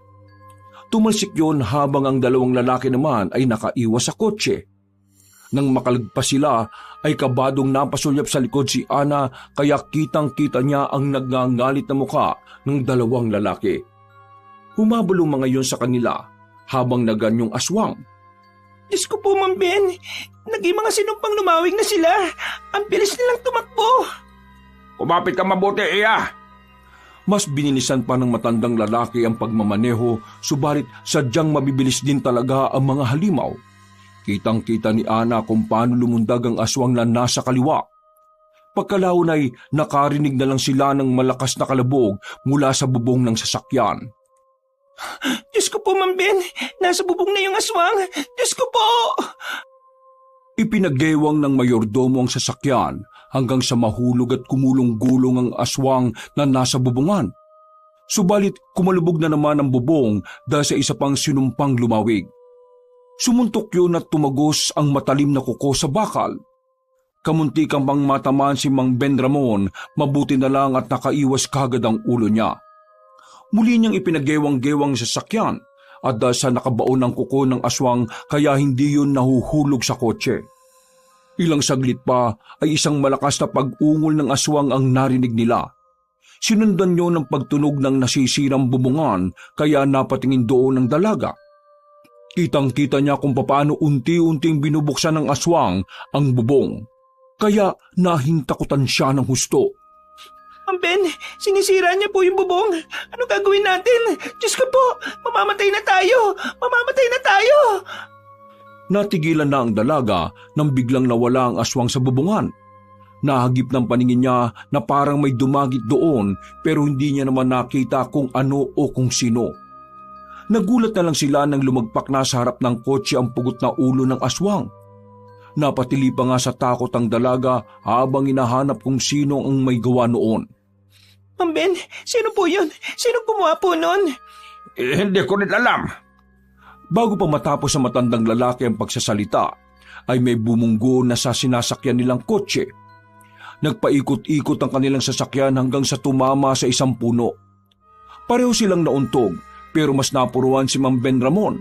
Tumalsik yun habang ang 2 lalaki naman ay nakaiwas sa kotse. Nang makalagpas sila ay kabadong napasulyap sa likod si Ana kaya kitang-kita niya ang nagngangalit na muka ng 2 lalaki. Humabulong mga yun sa kanila habang naganyong aswang. Diyos ko po, Ma'am Ben. Naging mga sinumpang lumawig na sila. Ang bilis nilang tumakbo. Kumapit ka mabuti, Iya. Mas binilisan pa ng matandang lalaki ang pagmamaneho, subalit sadyang mabibilis din talaga ang mga halimaw. Kitang-kita ni Ana kung paano lumundag ang aswang na nasa kaliwa. Pagkalaon ay nakarinig na lang sila ng malakas na kalabog mula sa bubong ng sasakyan. Diyos ko po, Ma'am Ben. Nasa bubong na yung aswang. Diyos ko po! Ipinaggewang ng mayordomo ang sasakyan hanggang sa mahulog at kumulong-gulong ang aswang na nasa bubungan. Subalit kumalubog na naman ang bubong dahil sa isa pang sinumpang lumawig. Sumuntok yun at tumagos ang matalim na kuko sa bakal. Kamuntikang pang matamaan si Mang Ben Ramon, mabuti na lang at nakaiwas kagad ang ulo niya. Muli niyang ipinaggewang-gewang sa sasakyan at dahil sa nakabaon ng kuko ng aswang kaya hindi yun nahuhulog sa kotse. Ilang saglit pa ay isang malakas na pag-ungol ng aswang ang narinig nila. Sinundan niyo ng pagtunog ng nasisirang bubungan kaya napatingin doon ng dalaga. Kitang-kita niya kung papaano unti-unting binubuksan ng aswang ang bubong. Kaya nahintakutan siya ng husto. Ma'am Ben, sinisira niya po yung bubong. Ano gagawin natin? Diyos ko po, mamamatay na tayo! Mamamatay na tayo! Natigilan na ang dalaga nang biglang nawala ang aswang sa bubungan. Nahagip ng paningin niya na parang may dumagit doon pero hindi niya naman nakita kung ano o kung sino. Nagulat na lang sila nang lumagpak na sa harap ng kotse ang pugot na ulo ng aswang. Napatili pa nga sa takot ang dalaga habang hinahanap kung sino ang may gawa noon. Ma'am Ben, sino po yun? Sino gumawa po nun? Hindi ko rin alam. Bago pa matapos sa matandang lalaki ang pagsasalita, ay may bumunggo na sa sinasakyan nilang kotse. Nagpaikot-ikot ang kanilang sasakyan hanggang sa tumama sa isang puno. Pareho silang nauntog pero mas napuruan si Mang Ben Ramon.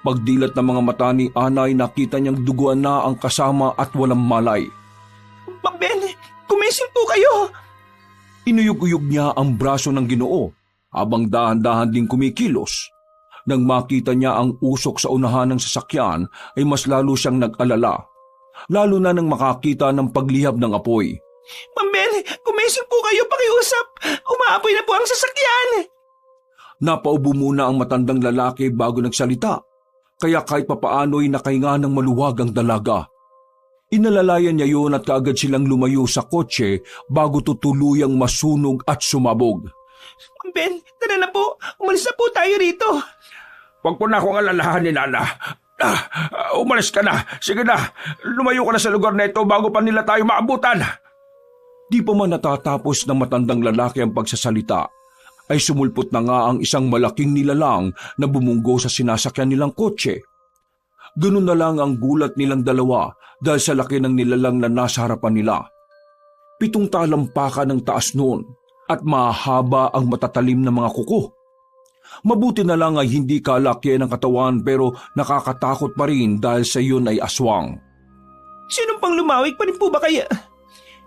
Pagdilat ng mga mata ni Ana ay nakita niyang duguan na ang kasama at walang malay. Ma'am Ben, kumising po kayo! Inuyog-uyog niya ang braso ng Ginoo habang dahan-dahan ding kumikilos. Nang makita niya ang usok sa unahan ng sasakyan ay mas lalo siyang nag-alala. Lalo na nang makakita ng paglihab ng apoy. Ma'am Ben, kumising po kayo, pakiusap! Umaapoy na po ang sasakyan! Napaubo muna ang matandang lalaki bago nagsalita. Kaya kahit papaano'y nakahinga ng maluwag ang dalaga. Inalalayan niya yun at kaagad silang lumayo sa kotse bago tutuluyang masunog at sumabog. Ma'am Ben, tara na po! Umalis na po tayo rito! Huwag po na akong alalahanin, Ana. Umalis ka na. Sige na, lumayo ka na sa lugar na ito bago pa nila tayo maabutan. Di pa man natatapos ng matandang lalaki ang pagsasalita, ay sumulpot na nga ang isang malaking nilalang na bumunggo sa sinasakyan nilang kotse. Ganun na lang ang gulat nilang dalawa dahil sa laki ng nilalang na nasa harapan nila. 7 talampakan ng taas noon at mahaba ang matatalim na mga kuko. Mabuti na lang ay hindi kalakihan ang katawan pero nakakatakot pa rin dahil sa iyon ay aswang. Sinong pang lumawig pa rin po ba kaya?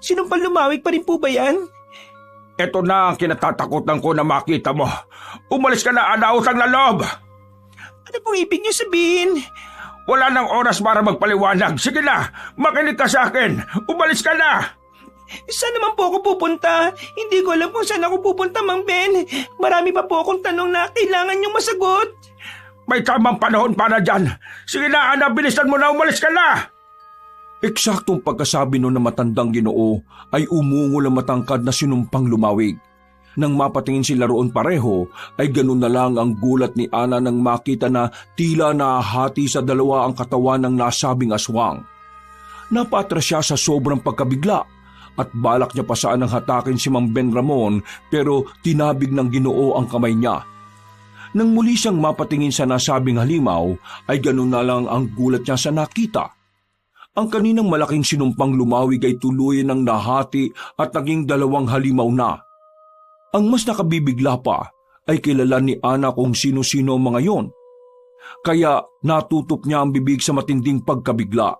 Sinong pang lumawig pa rin po ba yan? Ito na ang kinatatakutan ko na makita mo. Umalis ka na, Ana, utang na loob. Ano pong ibig niyo sabihin? Wala nang oras para magpaliwanag. Sige na, makinig ka sa akin. Umalis ka na. Saan naman po ako pupunta? Hindi ko alam kung saan ako pupunta, Mang Ben. Marami pa po akong tanong na kailangan niyong masagot. May tamang panahon para dyan. Sige na, Ana, bilisan mo na, umalis ka na. Eksaktong pagkasabi noon na matandang Ginoo ay umungol ang matangkad na sinumpang lumawig. Nang mapatingin sila roon pareho ay ganun na lang ang gulat ni Ana nang makita na tila nahati sa dalawa ang katawan ng nasabing aswang. Napatras siya sa sobrang pagkabigla at balak niya pa saan ang hatakin si Mang Ben Ramon pero tinabig ng Ginoo ang kamay niya. Nang muli siyang mapatingin sa nasabing halimaw ay ganun na lang ang gulat niya sa nakita. Ang kaninang malaking sinumpang lumawig ay tuluyan ng nahati at naging 2 halimaw na. Ang mas nakabibigla pa ay kilala ni Ana kung sino-sino ang mga yon. Kaya natutop niya ang bibig sa matinding pagkabigla.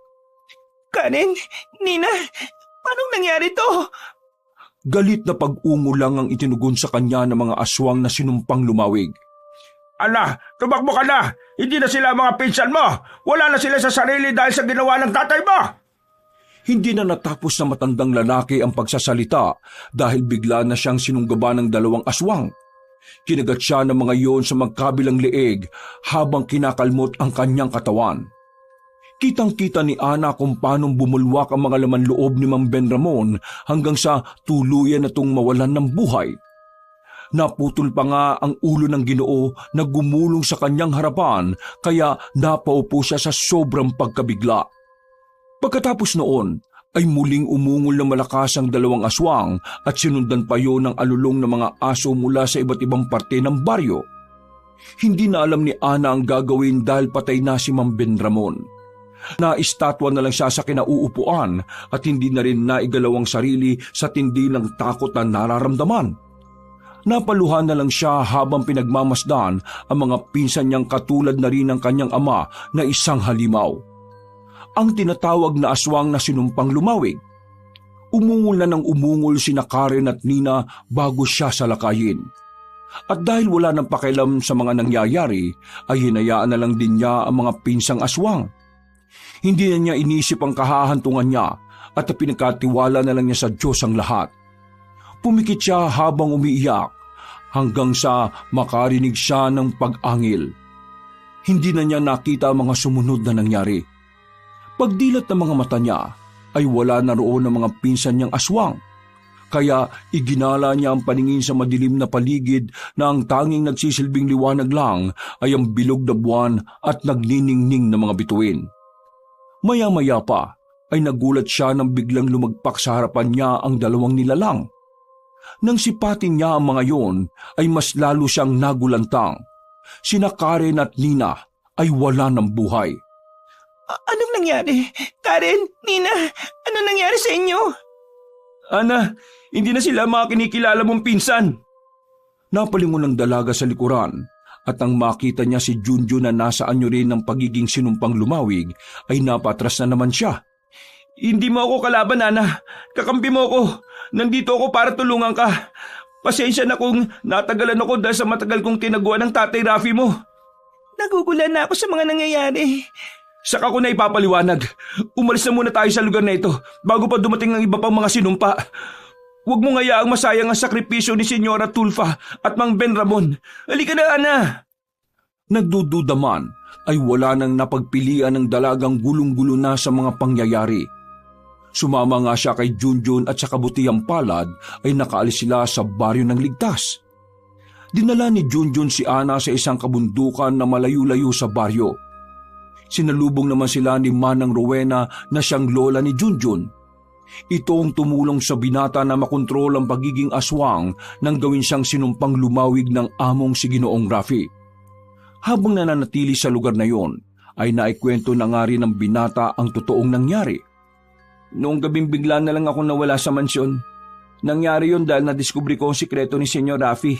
Karen, Nina, paano nangyari to? Galit na pag-ungo lang ang itinugon sa kanya ng mga aswang na sinumpang lumawig. Ana, tumakbo ka na! Hindi na sila mga pinsan mo! Wala na sila sa sarili dahil sa ginawa ng tatay mo! Hindi na natapos na matandang lalaki ang pagsasalita dahil bigla na siyang sinunggaba ng 2 aswang. Kinagat siya ng mga iyon sa magkabilang leeg habang kinakalmot ang kanyang katawan. Kitang-kita ni Ana kung paano bumulwak ang mga laman loob ni Mang Ben Ramon hanggang sa tuluyan na itong mawalan ng buhay. Naputol pa nga ang ulo ng Ginoo na gumulong sa kanyang harapan kaya napaupo siya sa sobrang pagkabigla. Pagkatapos noon ay muling umungol na malakas ang 2 aswang at sinundan pa yon ng alulong ng mga aso mula sa iba't ibang parte ng baryo. Hindi na alam ni Ana ang gagawin dahil patay na si Mang Ben Ramon. Naistatwa na lang siya sa kinauupuan at hindi na rin naigalaw ang sarili sa tindi ng takot na nararamdaman. Napaluhan na lang siya habang pinagmamasdan ang mga pinsan niyang katulad na rin ng kanyang ama na isang halimaw. Ang tinatawag na aswang na sinumpang lumawig. Umungol na ng umungol sina Karen at Nina bago siya salakayin. At dahil wala nang pakialam sa mga nangyayari, ay hinayaan na lang din niya ang mga pinsang aswang. Hindi na niya inisip ang kahahantungan niya at pinagkatiwala na lang niya sa Diyos ang lahat. Pumikit siya habang umiiyak hanggang sa makarinig siya ng pag-angil. Hindi na niya nakita ang mga sumunod na nangyari. Pagdilat ng mga mata niya ay wala na roon ang mga pinsan niyang aswang. Kaya iginala niya ang paningin sa madilim na paligid na ang tanging nagsisilbing liwanag lang ay ang bilog na buwan at nagniningning na mga bituin. Maya-maya pa ay nagulat siya nang biglang lumagpak sa harapan niya ang 2 nilalang. Nang sipatin niya ang mga yon ay mas lalo siyang nagulantang. Sina Karen at Nina ay wala ng buhay. Anong nangyari? Karen, Nina, anong nangyari sa inyo? Ana, hindi na sila mga kinikilala mong pinsan. Napalingon ng dalaga sa likuran at nang makita niya si Junjun na nasa anyo rin ng pagiging sinumpang lumawig ay napatras na naman siya. Hindi mo ako kalaban, Ana. Kakampi mo ako. Nandito ako para tulungan ka. Pasensya na kung natagalan ako dahil sa matagal kong tinaguan ng tatay Rafi mo. Nagugulan na ako sa mga nangyayari. Saka ko na ipapaliwanag. Umalis na muna tayo sa lugar na ito bago pa dumating ang iba pang mga sinumpa. Huwag mo ngayaang masayang ang sakripisyo ni Senyora Tulfa at Mang Ben Ramon. Halika na, Ana. Nagdududa man ay wala nang napagpilian ng dalagang gulong-gulo na sa mga pangyayari. Sumama nga siya kay Junjun at sa kabutihang palad ay nakaalis sila sa baryo ng ligtas. Dinala ni Junjun si Ana sa isang kabundukan na malayo-layo sa baryo. Sinalubong naman sila ni Manang Rowena na siyang lola ni Junjun. Ito ang tumulong sa binata na makontrol ang pagiging aswang nang gawin siyang sinumpang lumawig ng among si Ginoong Rafi. Habang nananatili sa lugar na yon, ay naikwento na nga rin ng binata ang totoong nangyari. Noong gabing bigla na lang ako nawala sa mansyon. Nangyari yon dahil nadiskubre ko ang sikreto ni Senyor Rafi.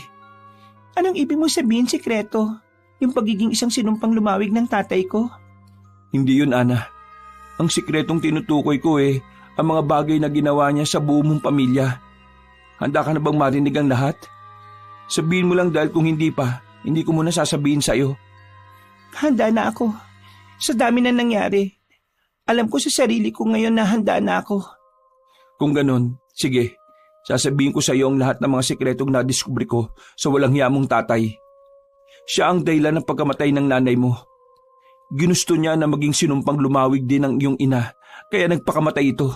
Anong ibig mo sabihin, sikreto? Yung pagiging isang sinumpang lumawig ng tatay ko? Hindi yun, Ana. Ang sikretong tinutukoy ko ang mga bagay na ginawa niya sa buong mong pamilya. Handa ka na bang marinig ang lahat? Sabihin mo lang dahil kung hindi pa, hindi ko muna sasabihin sa'yo. Handa na ako. Sa dami na nangyari. Alam ko sa sarili ko ngayon na handa na ako. Kung ganun, sige. Sasabihin ko sa iyo ang lahat ng mga sikretong nadiskubre ko sa walang hiyamong tatay. Siya ang dahilan ng pagkamatay ng nanay mo. Ginusto niya na maging sinumpang lumawig din ang iyong ina, kaya nagpakamatay ito.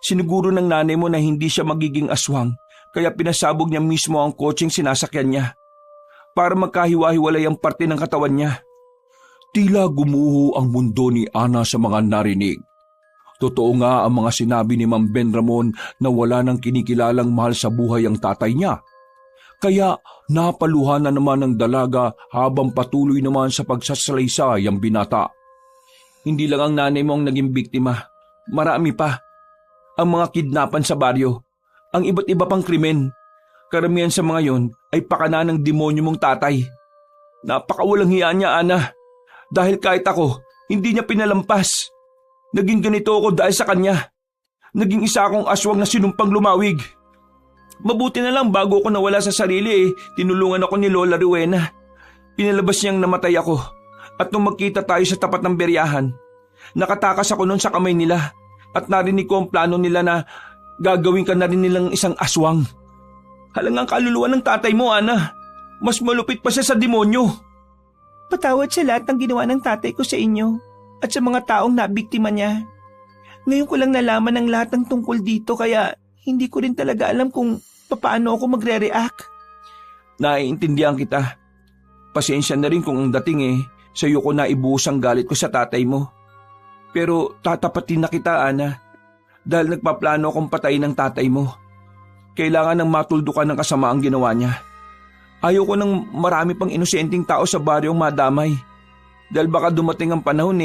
Siniguro ng nanay mo na hindi siya magiging aswang, kaya pinasabog niya mismo ang kotseng sinasakyan niya para magkahiwa-hiwalay ang parte ng katawan niya. Tila gumuho ang mundo ni Ana sa mga narinig. Totoo nga ang mga sinabi ni Mang Ben Ramon na wala nang kinikilalang mahal sa buhay ang tatay niya. Kaya napaluhan na naman ng dalaga habang patuloy naman sa pagsasalaysay ang binata. Hindi lang ang nanay mo ang naging biktima. Marami pa. Ang mga kidnapan sa baryo. Ang iba't iba pang krimen. Karamihan sa mga yon ay pakana ng demonyo mong tatay. Napakawalang hiya niya, Ana. Dahil kahit ako, hindi niya pinalampas. Naging ganito ako dahil sa kanya. Naging isa akong aswang na sinumpang lumawig. Mabuti na lang bago ako nawala sa sarili tinulungan ako ni Lola Rowena. Pinalabas niyang namatay ako at nung magkita tayo sa tapat ng beryahan, nakatakas ako noon sa kamay nila at narinig ko ang plano nila na gagawin ka na rin nilang isang aswang. Halangang kaluluwa ng tatay mo, Ana. Mas malupit pa siya sa demonyo. Patawad sa lahat ng ginawa ng tatay ko sa inyo at sa mga taong nabiktima niya. Ngayon ko lang nalaman ang lahat ng tungkol dito kaya hindi ko rin talaga alam kung paano ako magre-react. Naiintindihan kita. Pasensya na rin kung ang dating sa iyo ko naibuhos ang galit ko sa tatay mo. Pero tatapatin na kita, Ana, dahil nagpaplano akong patayin ng tatay mo. Kailangan ng matuldukan ng kasamaang ginawa niya. Ayaw ko ng marami pang inosenteng tao sa baryong madamay. Dahil baka dumating ang panahon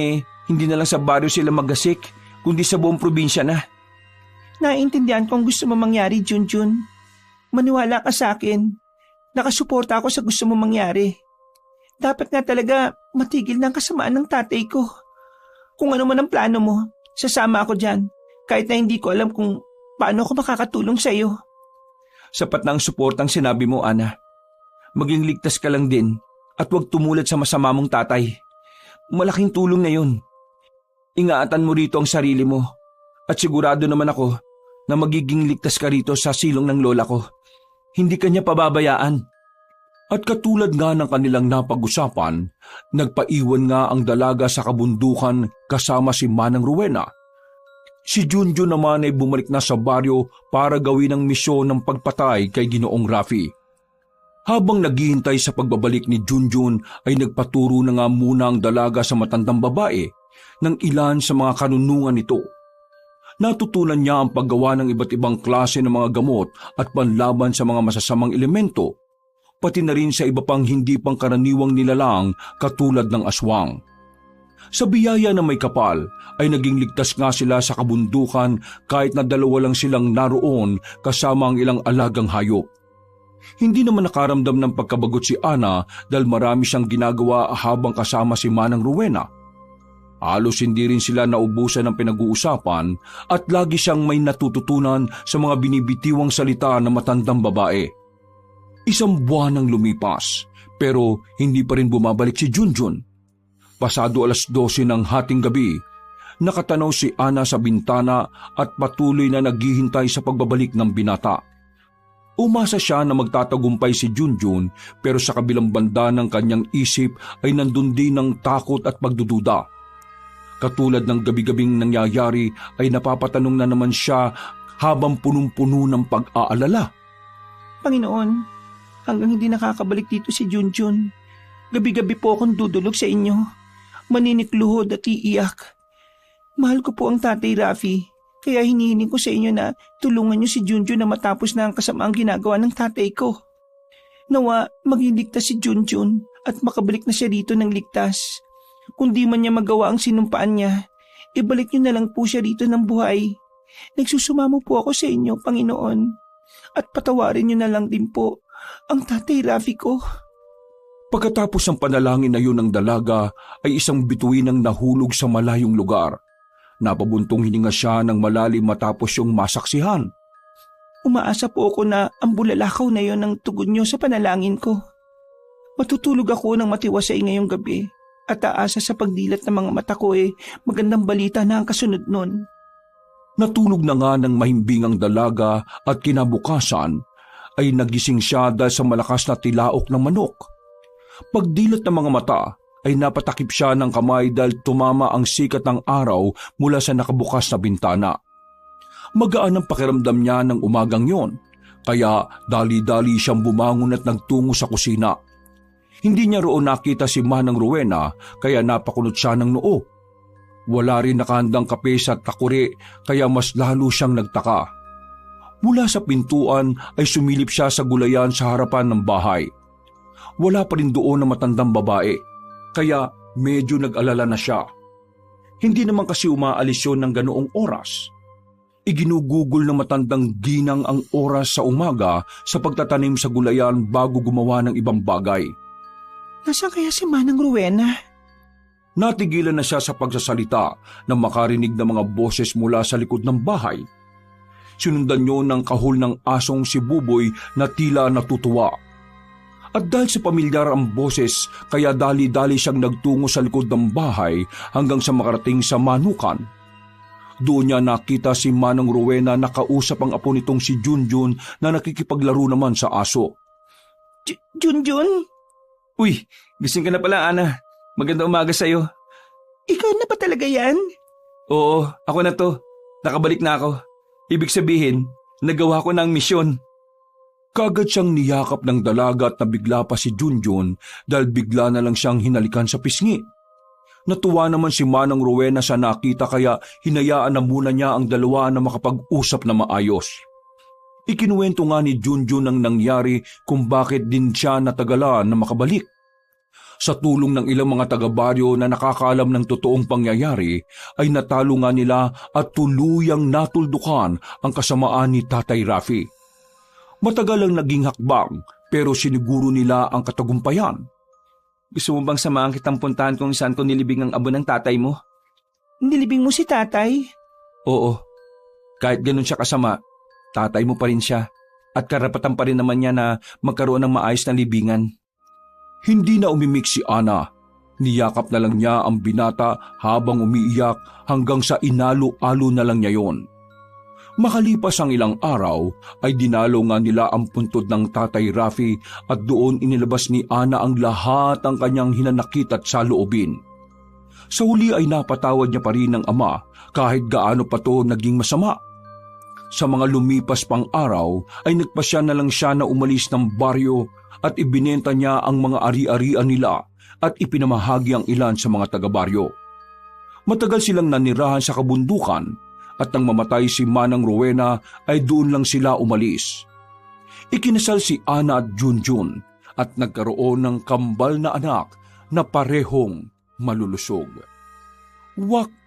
hindi na lang sa baryo sila magasik, kundi sa buong probinsya na. Naiintindihan kung gusto mo mangyari, Junjun. Maniwala ka sa akin. Nakasuporta ako sa gusto mo mangyari. Dapat nga talaga matigil na ang kasamaan ng tatay ko. Kung ano man ang plano mo, sasama ako dyan. Kahit na hindi ko alam kung paano ako makakatulong sa iyo. Sapat na ang suportang sinabi mo, Ana. Maging ligtas ka lang din at huwag tumulad sa masama mong tatay. Malaking tulong na yun. Ingatan mo rito ang sarili mo at sigurado naman ako na magiging ligtas ka rito sa silong ng lola ko. Hindi ka niya pababayaan. At katulad nga ng kanilang napag-usapan, nagpaiwan nga ang dalaga sa kabundukan kasama si Manang Rowena. Si Junjun naman ay bumalik na sa baryo para gawin ang misyon ng pagpatay kay Ginoong Rafi. Habang naghihintay sa pagbabalik ni Junjun ay nagpaturo na nga muna ang dalaga sa matandang babae ng ilan sa mga karunungan nito. Natutunan niya ang paggawa ng iba't ibang klase ng mga gamot at panlaban sa mga masasamang elemento, pati na rin sa iba pang hindi pang karaniwang nilalang katulad ng aswang. Sa biyaya na may kapal ay naging ligtas nga sila sa kabundukan kahit na dalawa lang silang naroon kasama ang ilang alagang hayop. Hindi naman nakaramdam ng pagkabagot si Ana dahil marami siyang ginagawa habang kasama si Manang Rowena. Halos hindi rin sila naubusan ng pinag-uusapan at lagi siyang may natututunan sa mga binibitiwang salita ng matandang babae. Isang buwan ang lumipas pero hindi pa rin bumabalik si Junjun. Pasado 12:00 ng hating gabi, nakatanaw si Ana sa bintana at patuloy na naghihintay sa pagbabalik ng binata. Umasa siya na magtatagumpay si Junjun pero sa kabilang banda ng kanyang isip ay nandun din ang takot at pagdududa. Katulad ng gabi-gabing nangyayari ay napapatanong na naman siya habang punong-puno ng pag-aalala. Panginoon, hanggang hindi nakakabalik dito si Junjun, gabi-gabi po akong dudulog sa inyo. Maninikluhod at iiyak. Mahal ko po ang tatay Rafi, kaya hinihiling ko sa inyo na tulungan niyo si Junjun na matapos na ang kasamaang ginagawa ng tatay ko. Nawa, maging ligtas si Junjun at makabalik na siya rito ng ligtas. Kung di man niya magawa ang sinumpaan niya, ibalik niyo na lang po siya rito ng buhay. Nagsusumamo po ako sa inyo, Panginoon. At patawarin niyo na lang din po ang tatay Rafi ko. Pagkatapos ng panalangin na yun ng dalaga ay isang bituin ang nahulog sa malayong lugar. Napabuntong hininga siya ng malalim matapos yung masaksihan. Umaasa po ako na ang bulalakaw na yon ang tugon niyo sa panalangin ko. Matutulog ako ng matiwasay ngayong gabi at aasa sa pagdilat ng mga mata ko magandang balita na ang kasunod nun. Natulog na nga ng mahimbing ang dalaga at kinabukasan ay nagising siya dahil sa malakas na tilaok ng manok. Pagdilat ng mga mata ay napatakip siya ng kamay dahil tumama ang sikat ng araw mula sa nakabukas na bintana. Magaan ang pakiramdam niya ng umagang yon, kaya dali-dali siyang bumangon at nagtungo sa kusina. Hindi niya roon nakita si Manang Rowena kaya napakunot siya ng noo. Wala rin nakahandang kape sa takuri kaya mas lalo siyang nagtaka. Mula sa pintuan ay sumilip siya sa gulayan sa harapan ng bahay. Wala pa rin doon ang matandang babae, kaya medyo nag-alala na siya. Hindi naman kasi umaalis yun ng ganoong oras. Iginugugol ng matandang ginang ang oras sa umaga sa pagtatanim sa gulayan bago gumawa ng ibang bagay. Nasaan kaya si Manang Rowena? Natigilan na siya sa pagsasalita nang makarinig ng mga boses mula sa likod ng bahay. Sinundan niyo ng kahul ng asong si Buboy na tila natutuwa. At dahil sa pamilyar ang boses, kaya dali-dali siyang nagtungo sa likod ng bahay hanggang sa makarating sa manukan. Doon niya nakita si Manang Rowena na kausap ang apo nitong si Junjun na nakikipaglaro naman sa aso. Junjun? Uy, gising ka na pala, Ana. Maganda umaga sa'yo. Ikaw na ba talaga yan? Oo, ako na to. Nakabalik na ako. Ibig sabihin, nagawa ko na ang misyon. Kagad siyang niyakap ng dalaga at nabigla pa si Junjun dahil bigla na lang siyang hinalikan sa pisngi. Natuwa naman si Manang Rowena sa nakita kaya hinayaan na muna niya ang dalawa na makapag-usap na maayos. Ikinuwento nga ni Junjun ang nangyari kung bakit din siya natagalan na makabalik. Sa tulong ng ilang mga taga-baryo na nakakaalam ng totoong pangyayari, ay natalo nga nila at tuluyang natuldukan ang kasamaan ni Tatay Rafi. Matagal ang naging hakbang pero siniguro nila ang katagumpayan. Gusto mo bang samahan kitang puntahan kung saan ko nilibing ang abo ng tatay mo? Nilibing mo si tatay? Oo. Kahit ganun siya kasama, tatay mo pa rin siya. At karapatan pa rin naman niya na magkaroon ng maayos na libingan. Hindi na umimik si Ana. Niyakap na lang niya ang binata habang umiiyak hanggang sa inalo-alo na lang niya yon. Makalipas ang ilang araw ay dinalo nga nila ang puntod ng Tatay Rafi at doon inilabas ni Ana ang lahat ng kanyang hinanakit at saloobin. Sa huli ay napatawad niya pa rin ng ama kahit gaano pa to naging masama. Sa mga lumipas pang araw ay nagpasya na lang siya na umalis ng baryo at ibinenta niya ang mga ari-arian nila at ipinamahagi ang ilan sa mga taga-baryo. Matagal silang nanirahan sa kabundukan at nang mamatay si Manang Rowena ay doon lang sila umalis. Ikinasal si Ana at Junjun at nagkaroon ng kambal na anak na parehong malulusog. Wakas!